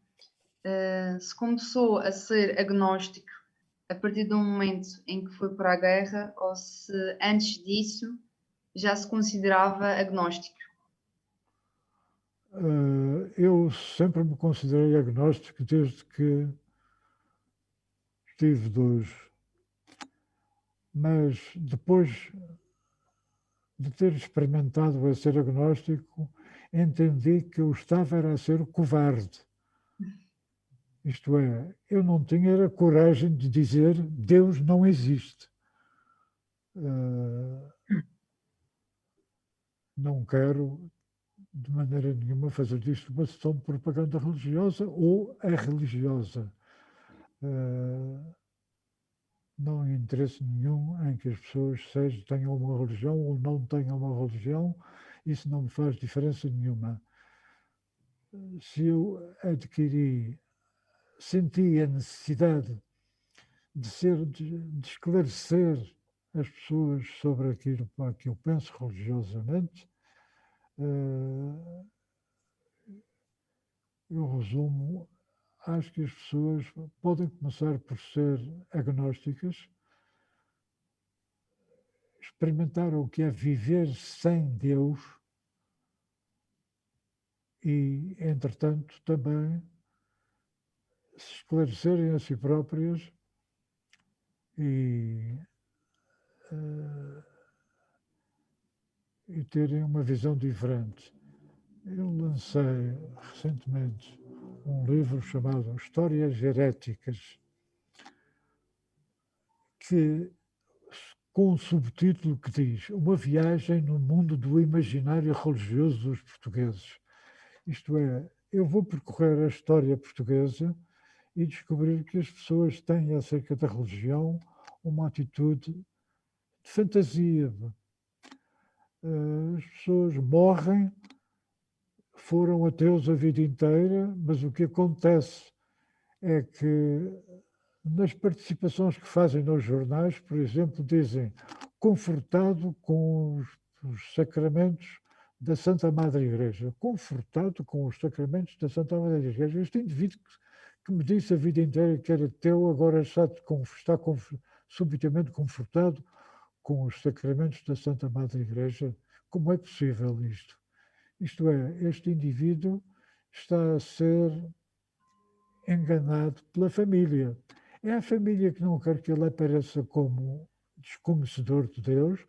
se começou a ser agnóstico a partir do momento em que foi para a guerra ou se antes disso já se considerava agnóstico. Eu sempre me considerei agnóstico desde que tive 2. Mas depois de ter experimentado a ser agnóstico, entendi que eu estava a ser covarde. Isto é, eu não tinha a coragem de dizer Deus não existe. Não quero, de maneira nenhuma, fazer disto uma sessão de propaganda religiosa ou a religiosa. Não há interesse nenhum em que as pessoas tenham uma religião ou não tenham uma religião, isso não me faz diferença nenhuma. Se eu senti a necessidade de esclarecer as pessoas sobre aquilo que eu penso religiosamente, eu resumo, acho que as pessoas podem começar por ser agnósticas, experimentar o que é viver sem Deus e, entretanto, também se esclarecerem a si próprias e terem uma visão diferente. Eu lancei recentemente um livro chamado Histórias Heréticas, com um subtítulo que diz Uma viagem no mundo do imaginário religioso dos portugueses. Isto é, eu vou percorrer a história portuguesa e descobrir que as pessoas têm acerca da religião uma atitude de fantasia. As pessoas morrem, foram ateus a vida inteira, mas o que acontece é que nas participações que fazem nos jornais, por exemplo, dizem confortado com os sacramentos da Santa Madre Igreja. Confortado com os sacramentos da Santa Madre Igreja. Este indivíduo que me disse a vida inteira que era ateu, agora está subitamente confortado com os sacramentos da Santa Madre Igreja. Como é possível isto? Isto é, este indivíduo está a ser enganado pela família. É a família que não quer que ele apareça como desconhecedor de Deus,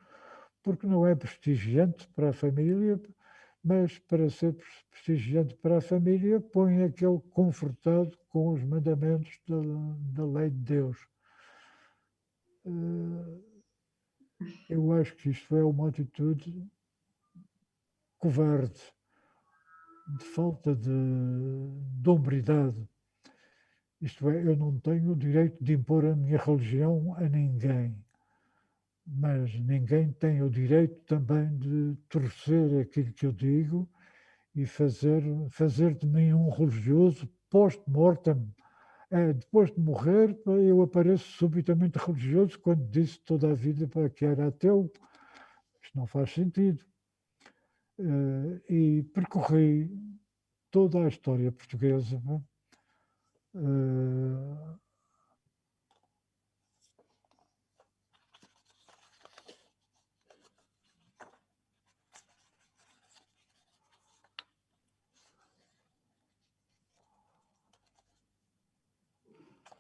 porque não é prestigiante para a família, mas para ser prestigiante para a família, põe aquele confortado com os mandamentos da lei de Deus. Eu acho que isto é uma atitude covarde, de falta de hombridade. Isto é, eu não tenho o direito de impor a minha religião a ninguém, mas ninguém tem o direito também de torcer aquilo que eu digo e fazer de mim um religioso post-mortem. Depois de morrer, eu apareço subitamente religioso quando disse toda a vida que era ateu. Isto não faz sentido. E percorri toda a história portuguesa.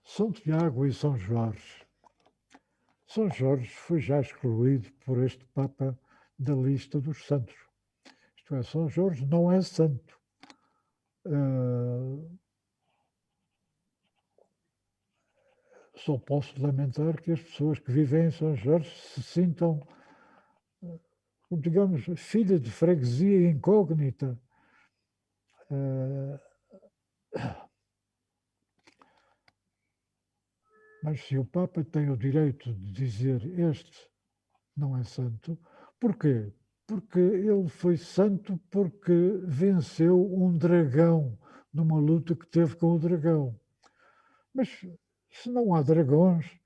São Tiago e São Jorge. São Jorge foi já excluído por este Papa da lista dos santos. Isto é, São Jorge não é santo. Só posso lamentar que as pessoas que vivem em São Jorge se sintam, digamos, filha de freguesia incógnita. Mas se o Papa tem o direito de dizer este não é santo, porquê? Porque ele foi santo porque venceu um dragão numa luta que teve com o dragão. Mas se não há dragões,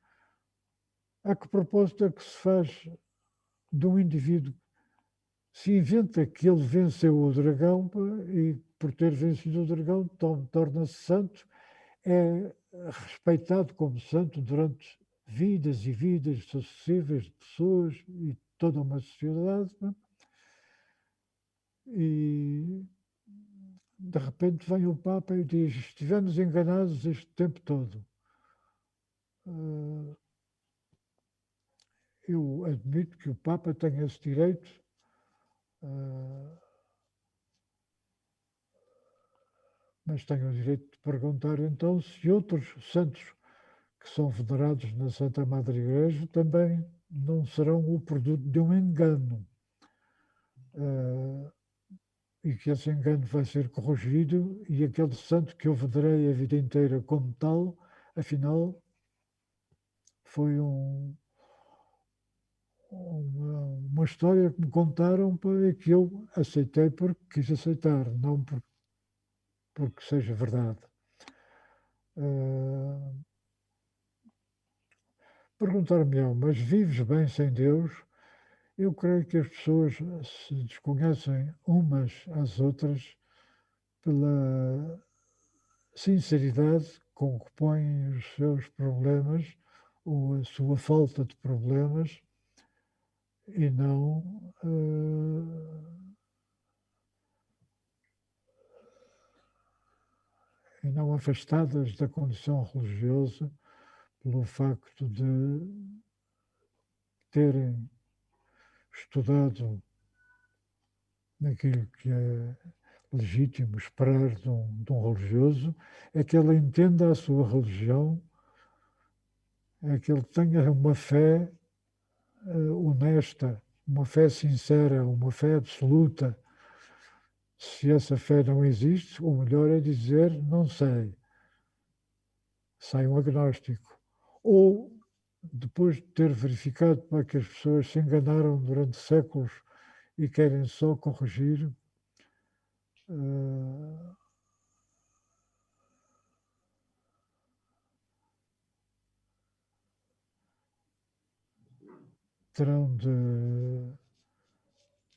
a que propósito é que se faz de um indivíduo? Se inventa que ele venceu o dragão e por ter vencido o dragão torna-se santo, é respeitado como santo durante vidas e vidas sucessivas de pessoas e toda uma sociedade, não é? E de repente vem o Papa e diz: estivemos enganados este tempo todo. Eu admito que o Papa tenha esse direito, mas tenho o direito de perguntar então se outros santos que são venerados na Santa Madre Igreja também não serão o produto de um engano. E que esse engano vai ser corrigido e aquele santo que eu venerei a vida inteira como tal, afinal, foi uma história que me contaram e que eu aceitei porque quis aceitar, não porque seja verdade. Perguntar-me-ão, mas vives bem sem Deus? Eu creio que as pessoas se desconhecem umas às outras pela sinceridade com que põem os seus problemas ou a sua falta de problemas e não afastadas da condição religiosa pelo facto de terem estudado naquilo que é legítimo esperar de um religioso, é que ele entenda a sua religião, é que ele tenha uma fé honesta, uma fé sincera, uma fé absoluta. Se essa fé não existe, o melhor é dizer não sei, sai um agnóstico. Ou, depois de ter verificado que as pessoas se enganaram durante séculos e querem só corrigir, terão de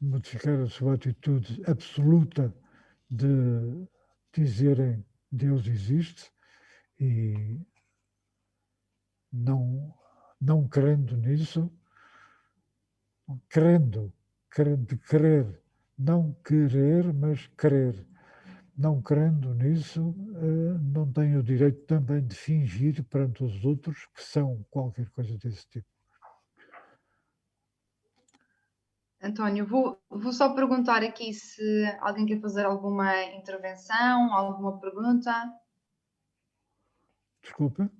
modificar a sua atitude absoluta de dizerem Deus existe e não crendo nisso, querendo de querer, não querer, mas querer. Não crendo nisso, não tem o direito também de fingir perante os outros que são qualquer coisa desse tipo. António, vou só perguntar aqui se alguém quer fazer alguma intervenção, alguma pergunta. Desculpa?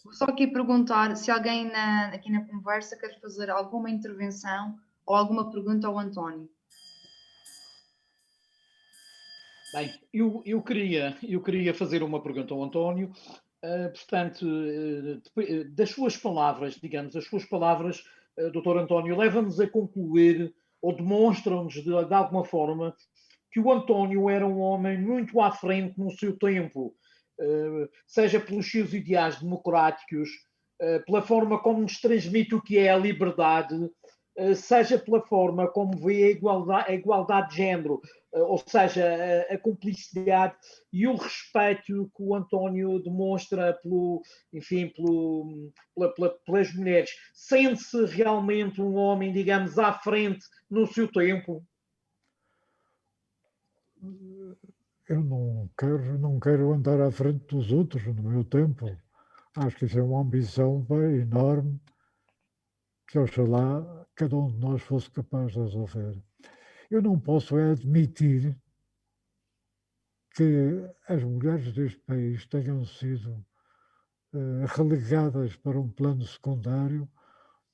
Vou só aqui perguntar se alguém aqui na conversa quer fazer alguma intervenção ou alguma pergunta ao António. Bem, eu queria fazer uma pergunta ao António. Portanto, das suas palavras, digamos, as suas palavras, Dr. António, levam-nos a concluir ou demonstram-nos de alguma forma que o António era um homem muito à frente no seu tempo, seja pelos seus ideais democráticos, pela forma como nos transmite o que é a liberdade, seja pela forma como vê a igualdade de género, ou seja, a cumplicidade e o respeito que o António demonstra pelas mulheres. Sente-se realmente um homem, digamos, à frente no seu tempo? Eu não quero andar à frente dos outros no meu tempo. Acho que isso é uma ambição bem enorme que oxalá cada um de nós fosse capaz de resolver. Eu não posso admitir que as mulheres deste país tenham sido relegadas para um plano secundário,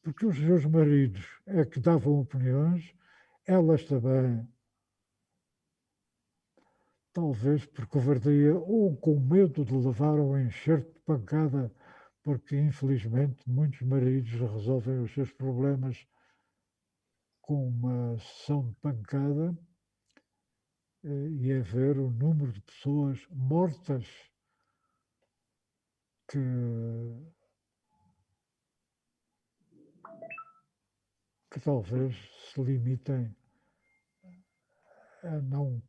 porque os seus maridos é que davam opiniões, elas também, talvez por covardia ou com medo de levar um enxerto de pancada, porque infelizmente muitos maridos resolvem os seus problemas com uma sessão de pancada, e é ver o número de pessoas mortas que talvez se limitem a não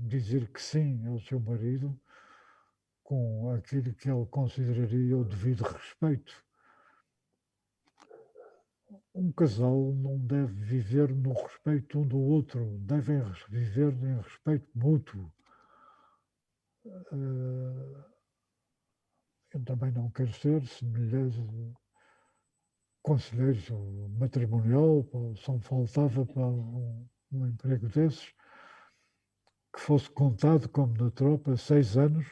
dizer que sim ao seu marido com aquilo que ele consideraria o devido respeito. Um casal não deve viver no respeito um do outro, devem viver em respeito mútuo. Eu também não quero ser conselheiro matrimonial, só me faltava para um emprego desses, que fosse contado como na tropa 6 anos,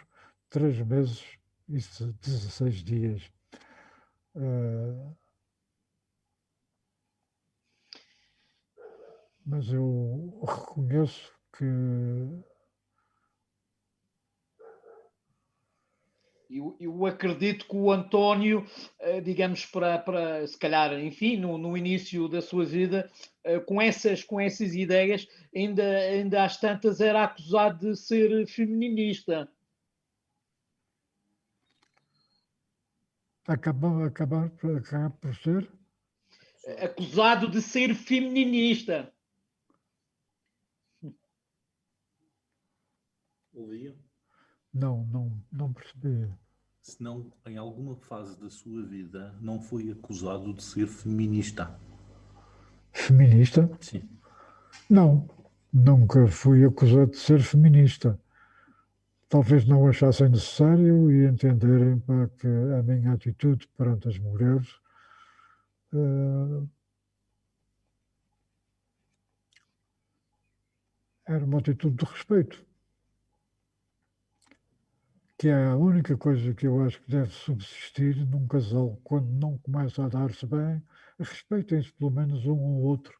3 meses e 16 dias. Mas eu reconheço que eu acredito que o António, digamos, para se calhar, enfim, no início da sua vida, com essas ideias, ainda às tantas era acusado de ser feminista. acabar por ser. Acusado de ser feminista. Ouvia? Não percebi. Se não, em alguma fase da sua vida, não foi acusado de ser feminista. Feminista? Sim. Não, nunca fui acusado de ser feminista. Talvez não achassem necessário e entenderem para que a minha atitude perante as mulheres era uma atitude de respeito, que é a única coisa que eu acho que deve subsistir num casal quando não começa a dar-se bem. Respeitem-se pelo menos um ou outro.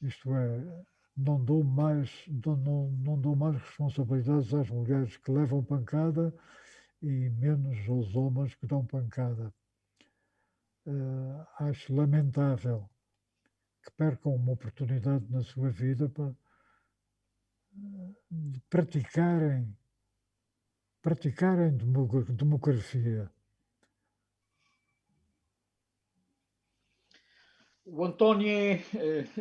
Isto é, não dou mais responsabilidades às mulheres que levam pancada e menos aos homens que dão pancada. Acho lamentável que percam uma oportunidade na sua vida para praticarem democracia. O António é,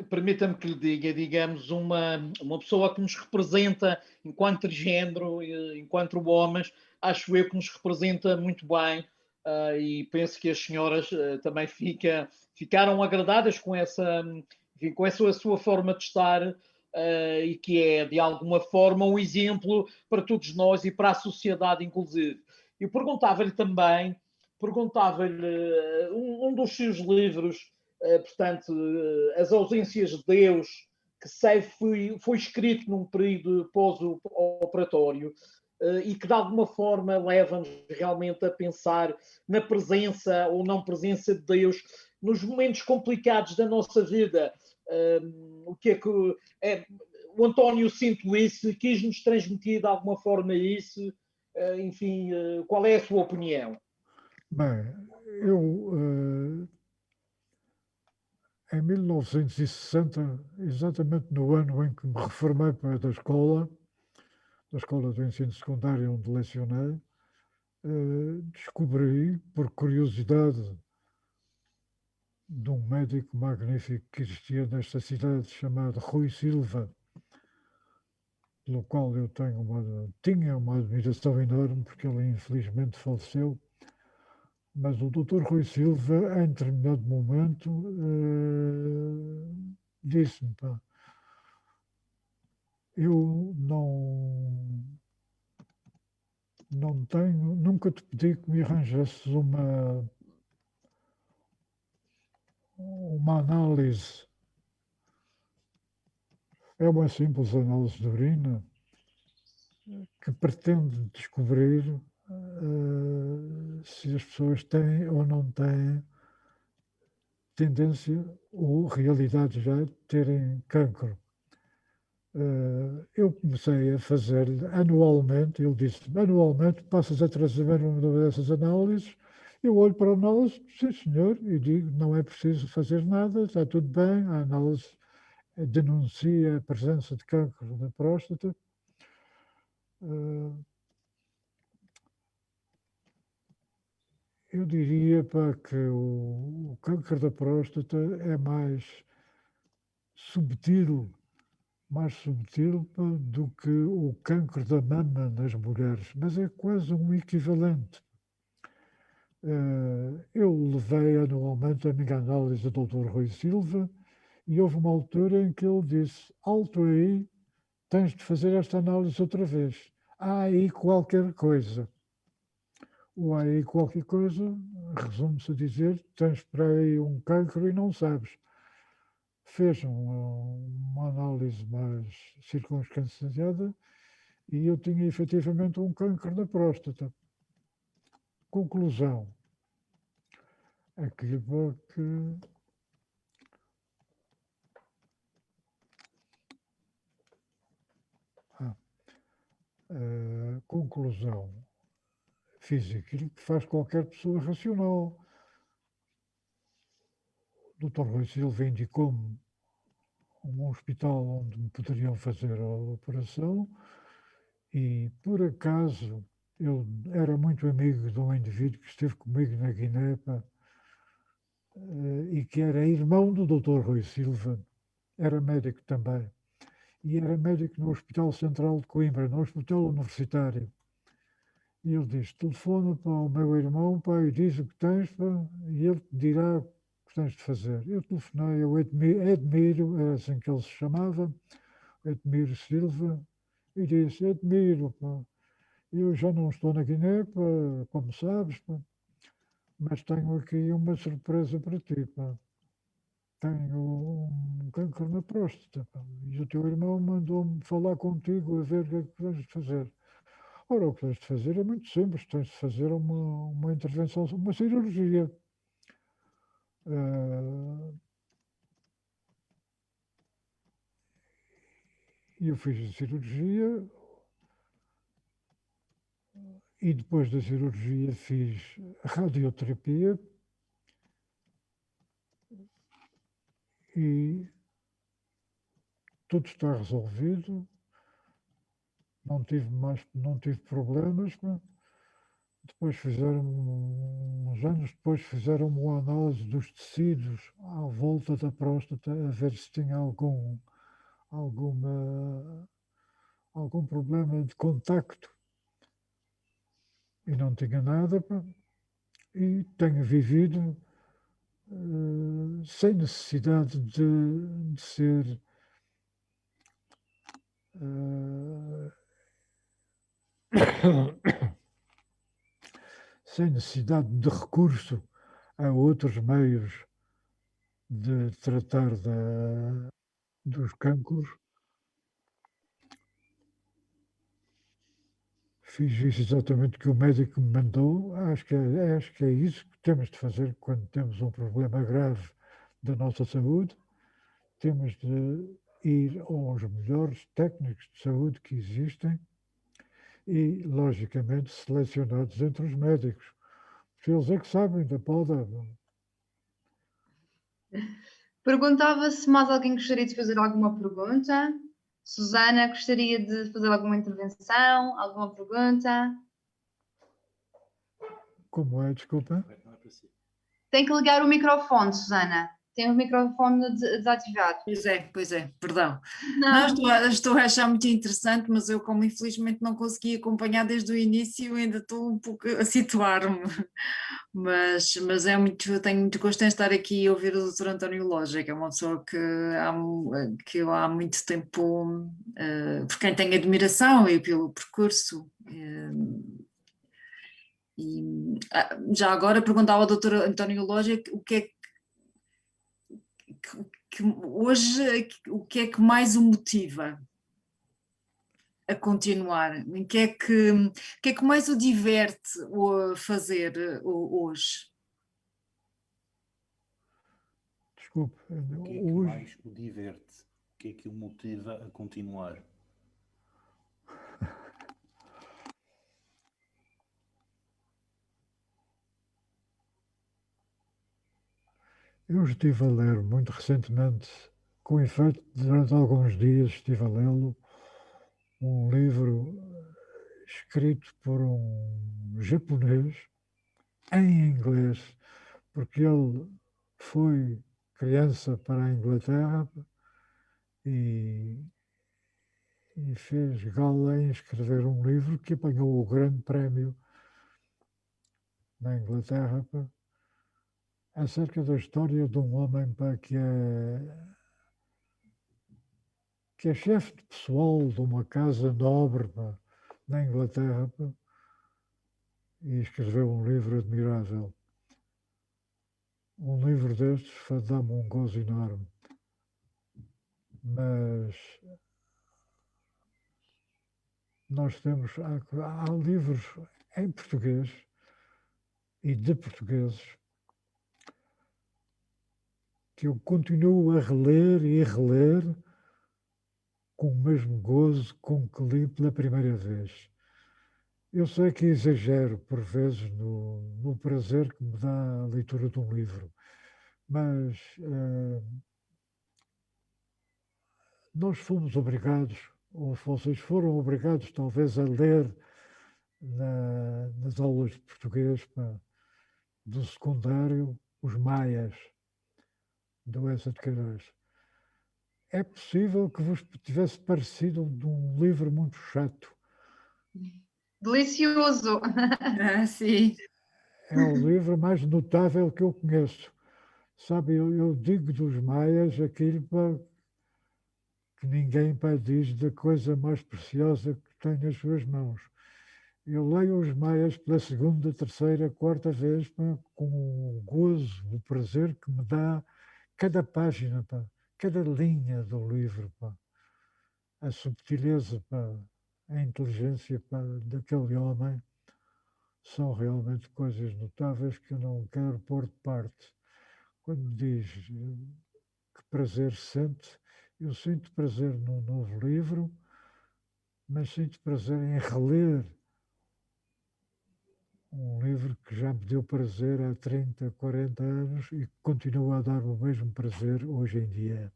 permita-me que lhe diga, digamos, uma pessoa que nos representa enquanto género, enquanto homens, acho eu que nos representa muito bem, e penso que as senhoras também ficaram agradadas com enfim, com essa sua forma de estar, e que é, de alguma forma, um exemplo para todos nós e para a sociedade, inclusive. Eu perguntava-lhe um dos seus livros, portanto, as ausências de Deus, que foi escrito num período pós-operatório, e que de alguma forma leva-nos realmente a pensar na presença ou não presença de Deus nos momentos complicados da nossa vida. O que é que o António sinto isso, quis-nos transmitir de alguma forma isso, enfim, qual é a sua opinião? Bem, eu em 1960, exatamente no ano em que me reformei da escola do ensino secundário onde lecionei, descobri, por curiosidade, de um médico magnífico que existia nesta cidade chamado Rui Silva, pelo qual eu tinha uma admiração enorme, porque ele infelizmente faleceu. Mas o Dr. Rui Silva, em determinado momento, disse-me: pá, eu não tenho, nunca te pedi que me arranjasses uma análise, é uma simples análise de urina que pretende descobrir se as pessoas têm ou não têm tendência ou realidade já de terem cancro. Eu comecei a fazer anualmente, ele disse, anualmente passas a trazer uma dessas análises, eu olho para a análise, sim senhor, e digo, não é preciso fazer nada, está tudo bem, a análise denuncia a presença de cancro da próstata. Eu diria que o câncer da próstata é mais subtil do que o câncer da mama nas mulheres, mas é quase um equivalente. Eu levei anualmente a minha análise do Dr. Rui Silva e houve uma altura em que ele disse, alto aí, tens de fazer esta análise outra vez. Há aí qualquer coisa. O há aí qualquer coisa resume-se a dizer, tens por aí um cancro e não sabes. Fez uma análise mais circunstanciada e eu tinha efetivamente um câncer da próstata. Conclusão. Aquilo que... conclusão. Fiz aquilo que faz qualquer pessoa racional. O Dr. Rui Silva indicou-me um hospital onde me poderiam fazer a operação e, por acaso, eu era muito amigo de um indivíduo que esteve comigo na Guiné e que era irmão do Dr. Rui Silva, era médico também, e era médico no Hospital Central de Coimbra, no Hospital Universitário. E ele diz, telefona para o meu irmão, pá, e diz o que tens, pá, e ele te dirá o que tens de fazer. Eu telefonei ao Edmiro, era assim que ele se chamava, Edmiro Silva, e disse, Edmiro, pá, eu já não estou na Guiné, pá, como sabes, pá, mas tenho aqui uma surpresa para ti, pá. Tenho um câncer na próstata, pá, e o teu irmão mandou-me falar contigo a ver o que é que tens de fazer. Ora, o que tens de fazer é muito simples, tens de fazer uma intervenção, uma cirurgia. E eu fiz a cirurgia e depois da cirurgia fiz radioterapia e tudo está resolvido, não tive problemas. Depois uns anos depois fizeram uma análise dos tecidos à volta da próstata a ver se tinha algum problema de contacto. E não tinha nada, e tenho vivido sem necessidade de ser sem necessidade de recurso a outros meios de tratar dos cancros. Fiz isso exatamente que o médico me mandou. Acho que é isso que temos de fazer quando temos um problema grave da nossa saúde. Temos de ir aos melhores técnicos de saúde que existem e, logicamente, selecionados entre os médicos. Porque eles é que sabem da poda. Perguntava se mais alguém gostaria de fazer alguma pergunta. Susana, gostaria de fazer alguma intervenção, alguma pergunta? Como é, desculpa? Tem que ligar o microfone, Susana. Tem o microfone desativado. Pois é, perdão. Não. Estou a achar muito interessante, mas eu, como infelizmente não consegui acompanhar desde o início, ainda estou um pouco a situar-me. Mas tenho muito gosto em estar aqui e ouvir o Dr. António Loja, que é uma pessoa que eu há muito tempo, por quem tenho admiração e pelo percurso. Já agora perguntava ao Dr. António Loja o que é hoje, o que é que mais o motiva a continuar? O que é que mais o diverte fazer hoje? Desculpe, O que é que mais o diverte? O que é que o motiva a continuar? eu estive a ler muito recentemente, com efeito, durante alguns dias estive a lê-lo, um livro escrito por um japonês em inglês, porque ele foi criança para a Inglaterra e fez gala em escrever um livro que apanhou o grande prémio na Inglaterra acerca da história de um homem que é chefe de pessoal de uma casa nobre na Inglaterra e escreveu um livro admirável. Um livro destes dá-me um gozo enorme. Mas nós temos, há livros em português e de portugueses que eu continuo a reler e reler com o mesmo gozo com que li pela primeira vez. Eu sei que exagero, por vezes, no prazer que me dá a leitura de um livro, mas nós fomos obrigados, ou vocês foram obrigados, talvez, a ler nas aulas de português do secundário, os Maias, do Eça de Queiroz. É possível que vos tivesse parecido de um livro muito chato. Delicioso! Sim. É o livro mais notável que eu conheço. Sabe, eu digo dos Maias aquilo que ninguém diz da coisa mais preciosa que tem nas suas mãos. Eu leio os Maias pela segunda, terceira, quarta vez com o gozo, o prazer que me dá cada página, cada linha do livro, a subtileza, a inteligência daquele homem, são realmente coisas notáveis que eu não quero pôr de parte. Quando diz que prazer sente, eu sinto prazer num novo livro, mas sinto prazer em reler um livro que já me deu prazer há 30, 40 anos e que continua a dar o mesmo prazer hoje em dia.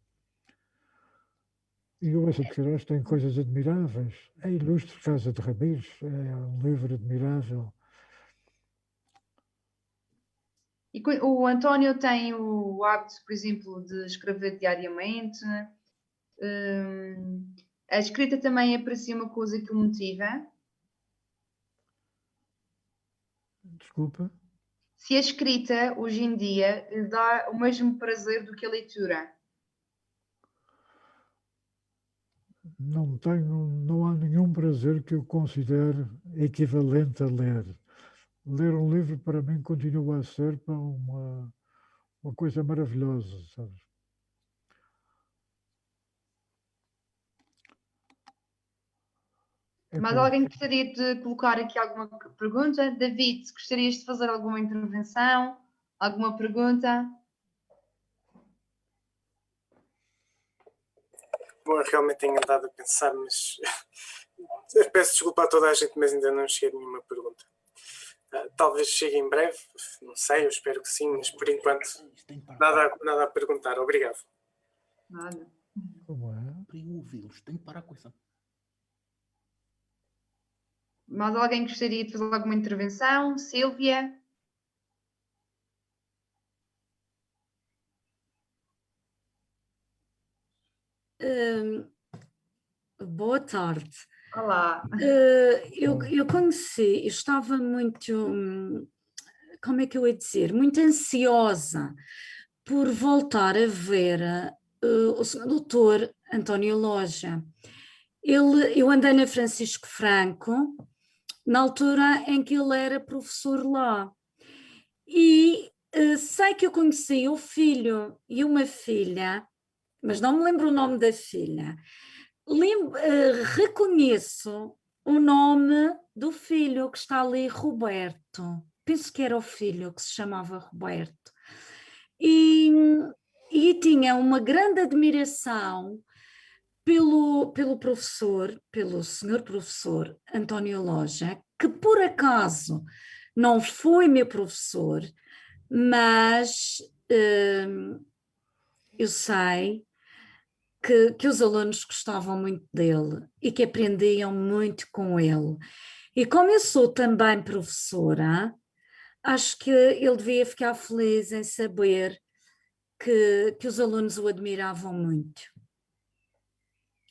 E o Eça de Queiroz tem coisas admiráveis. A Ilustre Casa de Ramires é um livro admirável. E o António tem o hábito, por exemplo, de escrever diariamente. A escrita também é para si uma coisa que o motiva. Desculpa. Se a escrita, hoje em dia, lhe dá o mesmo prazer do que a leitura. Não há nenhum prazer que eu considere equivalente a ler. Ler um livro para mim continua a ser uma coisa maravilhosa, sabes? Mas alguém gostaria de colocar aqui alguma pergunta? David, gostarias de fazer alguma intervenção? Alguma pergunta? Bom, eu realmente tenho andado a pensar, mas eu peço desculpa a toda a gente, mas ainda não cheguei a nenhuma pergunta. Talvez chegue em breve, não sei, eu espero que sim, mas por enquanto nada a perguntar. Obrigado. Nada. Como é? Para eu ouvi-los, tenho que parar com isso. Mas alguém gostaria de fazer alguma intervenção? Sílvia? Boa tarde. Olá. Eu conheci, eu estava muito, como é que eu ia dizer, muito ansiosa por voltar a ver o Sr. Doutor António Loja. Eu andei na Francisco Franco, na altura em que ele era professor lá, e sei que eu conheci o filho e uma filha, mas não me lembro o nome da filha. Reconheço o nome do filho que está ali, Roberto. Penso que era o filho que se chamava Roberto. E tinha uma grande admiração pelo professor, pelo senhor professor António Loja, que por acaso não foi meu professor, mas eu sei que os alunos gostavam muito dele e que aprendiam muito com ele. E como eu sou também professora, acho que ele devia ficar feliz em saber que os alunos o admiravam muito.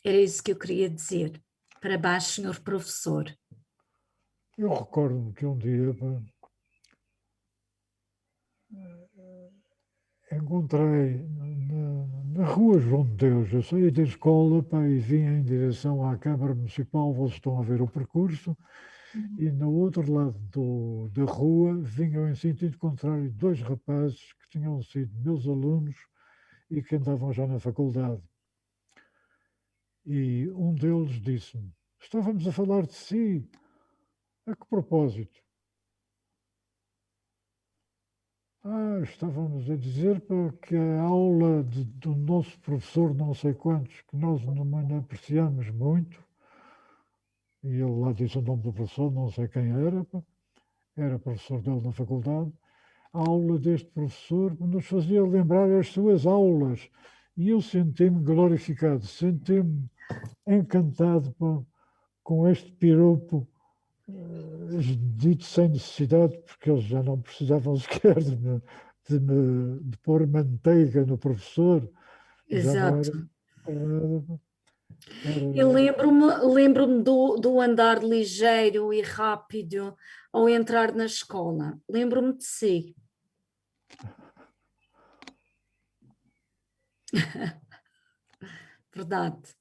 Era isso que eu queria dizer. Parabéns, senhor professor. Eu recordo que um dia encontrei na rua João de Deus, eu saí da escola e vinha em direção à Câmara Municipal, vocês estão a ver o percurso, e no outro lado da rua vinham em sentido contrário dois rapazes que tinham sido meus alunos e que andavam já na faculdade. E um deles disse-me: estávamos a falar de si, a que propósito? Estávamos a dizer que a aula do nosso professor, não sei quantos, que nós não apreciamos muito, e ele lá disse o nome do professor, não sei quem era professor dele na faculdade, a aula deste professor nos fazia lembrar as suas aulas. E eu senti-me glorificado, senti-me encantado com este piropo dito sem necessidade, porque eles já não precisavam sequer de pôr manteiga no professor. Exato. Eu lembro-me do andar ligeiro e rápido ao entrar na escola. Lembro-me de si. Verdade.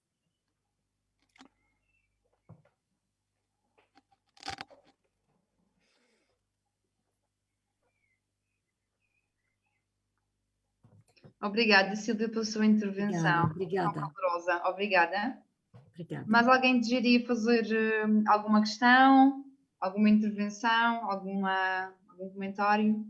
Obrigada, Silvia, pela sua intervenção. Obrigada. Calorosa. Obrigada. Obrigada. Mas alguém desejaria fazer alguma questão, alguma intervenção, algum comentário?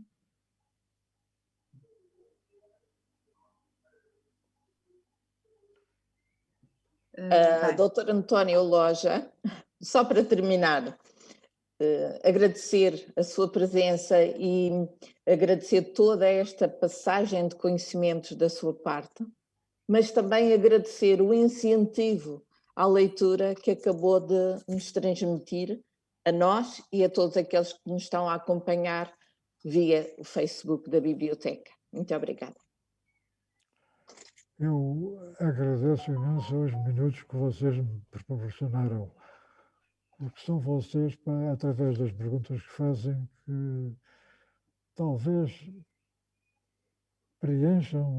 Doutor António Loja, só para terminar, agradecer a sua presença e agradecer toda esta passagem de conhecimentos da sua parte, mas também agradecer o incentivo à leitura que acabou de nos transmitir a nós e a todos aqueles que nos estão a acompanhar via o Facebook da Biblioteca. Muito obrigada. Eu agradeço imenso os minutos que vocês me proporcionaram, porque são vocês, através das perguntas que fazem, que talvez preencham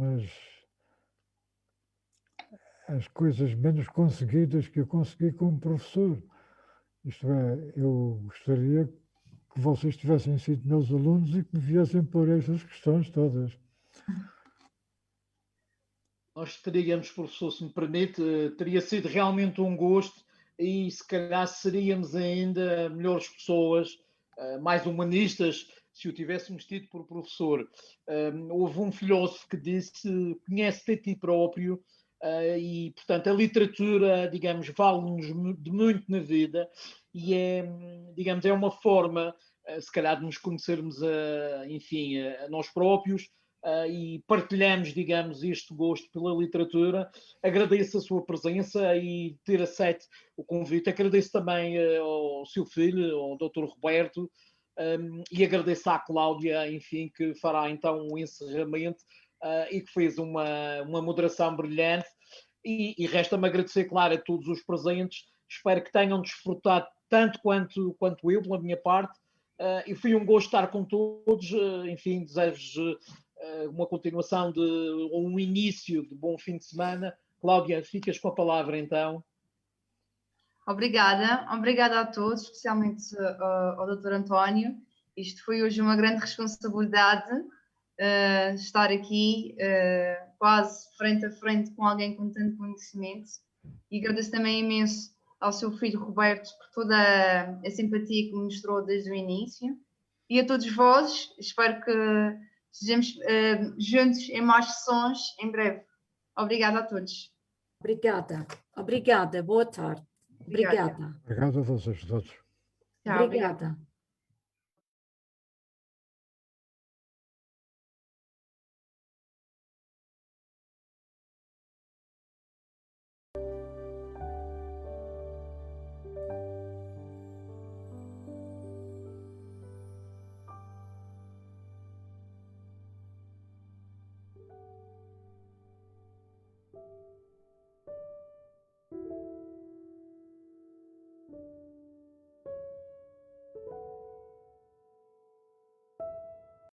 as coisas menos conseguidas que eu consegui como professor. Isto é, eu gostaria que vocês tivessem sido meus alunos e que me viessem por estas questões todas. Nós teríamos, professor, se me permite, teria sido realmente um gosto e se calhar seríamos ainda melhores pessoas, mais humanistas, se o tivéssemos tido por professor. Houve um filósofo que disse: conhece-te a ti próprio, e, portanto, a literatura, digamos, vale-nos de muito na vida e digamos, é uma forma, se calhar, de nos conhecermos, enfim, a nós próprios, e partilhamos, digamos, este gosto pela literatura. Agradeço a sua presença e ter aceito o convite. Agradeço também ao seu filho, ao Dr. Roberto, e agradeço à Cláudia, enfim, que fará então o encerramento e que fez uma moderação brilhante. E resta-me agradecer, claro, a todos os presentes. Espero que tenham desfrutado tanto quanto eu, pela minha parte. E foi um gosto estar com todos. Enfim, desejo uma continuação ou um início de bom fim de semana. Cláudia, ficas com a palavra então. Obrigada a todos, especialmente ao Dr. António. Isto foi hoje uma grande responsabilidade estar aqui quase frente a frente com alguém com tanto conhecimento. E agradeço também imenso ao seu filho Roberto por toda a simpatia que me mostrou desde o início. E a todos vós, espero que estejamos juntos em mais sessões em breve. Obrigada a todos. Obrigada, obrigada, boa tarde. Obrigada. Obrigado a vocês todos. Tchau, Obrigada.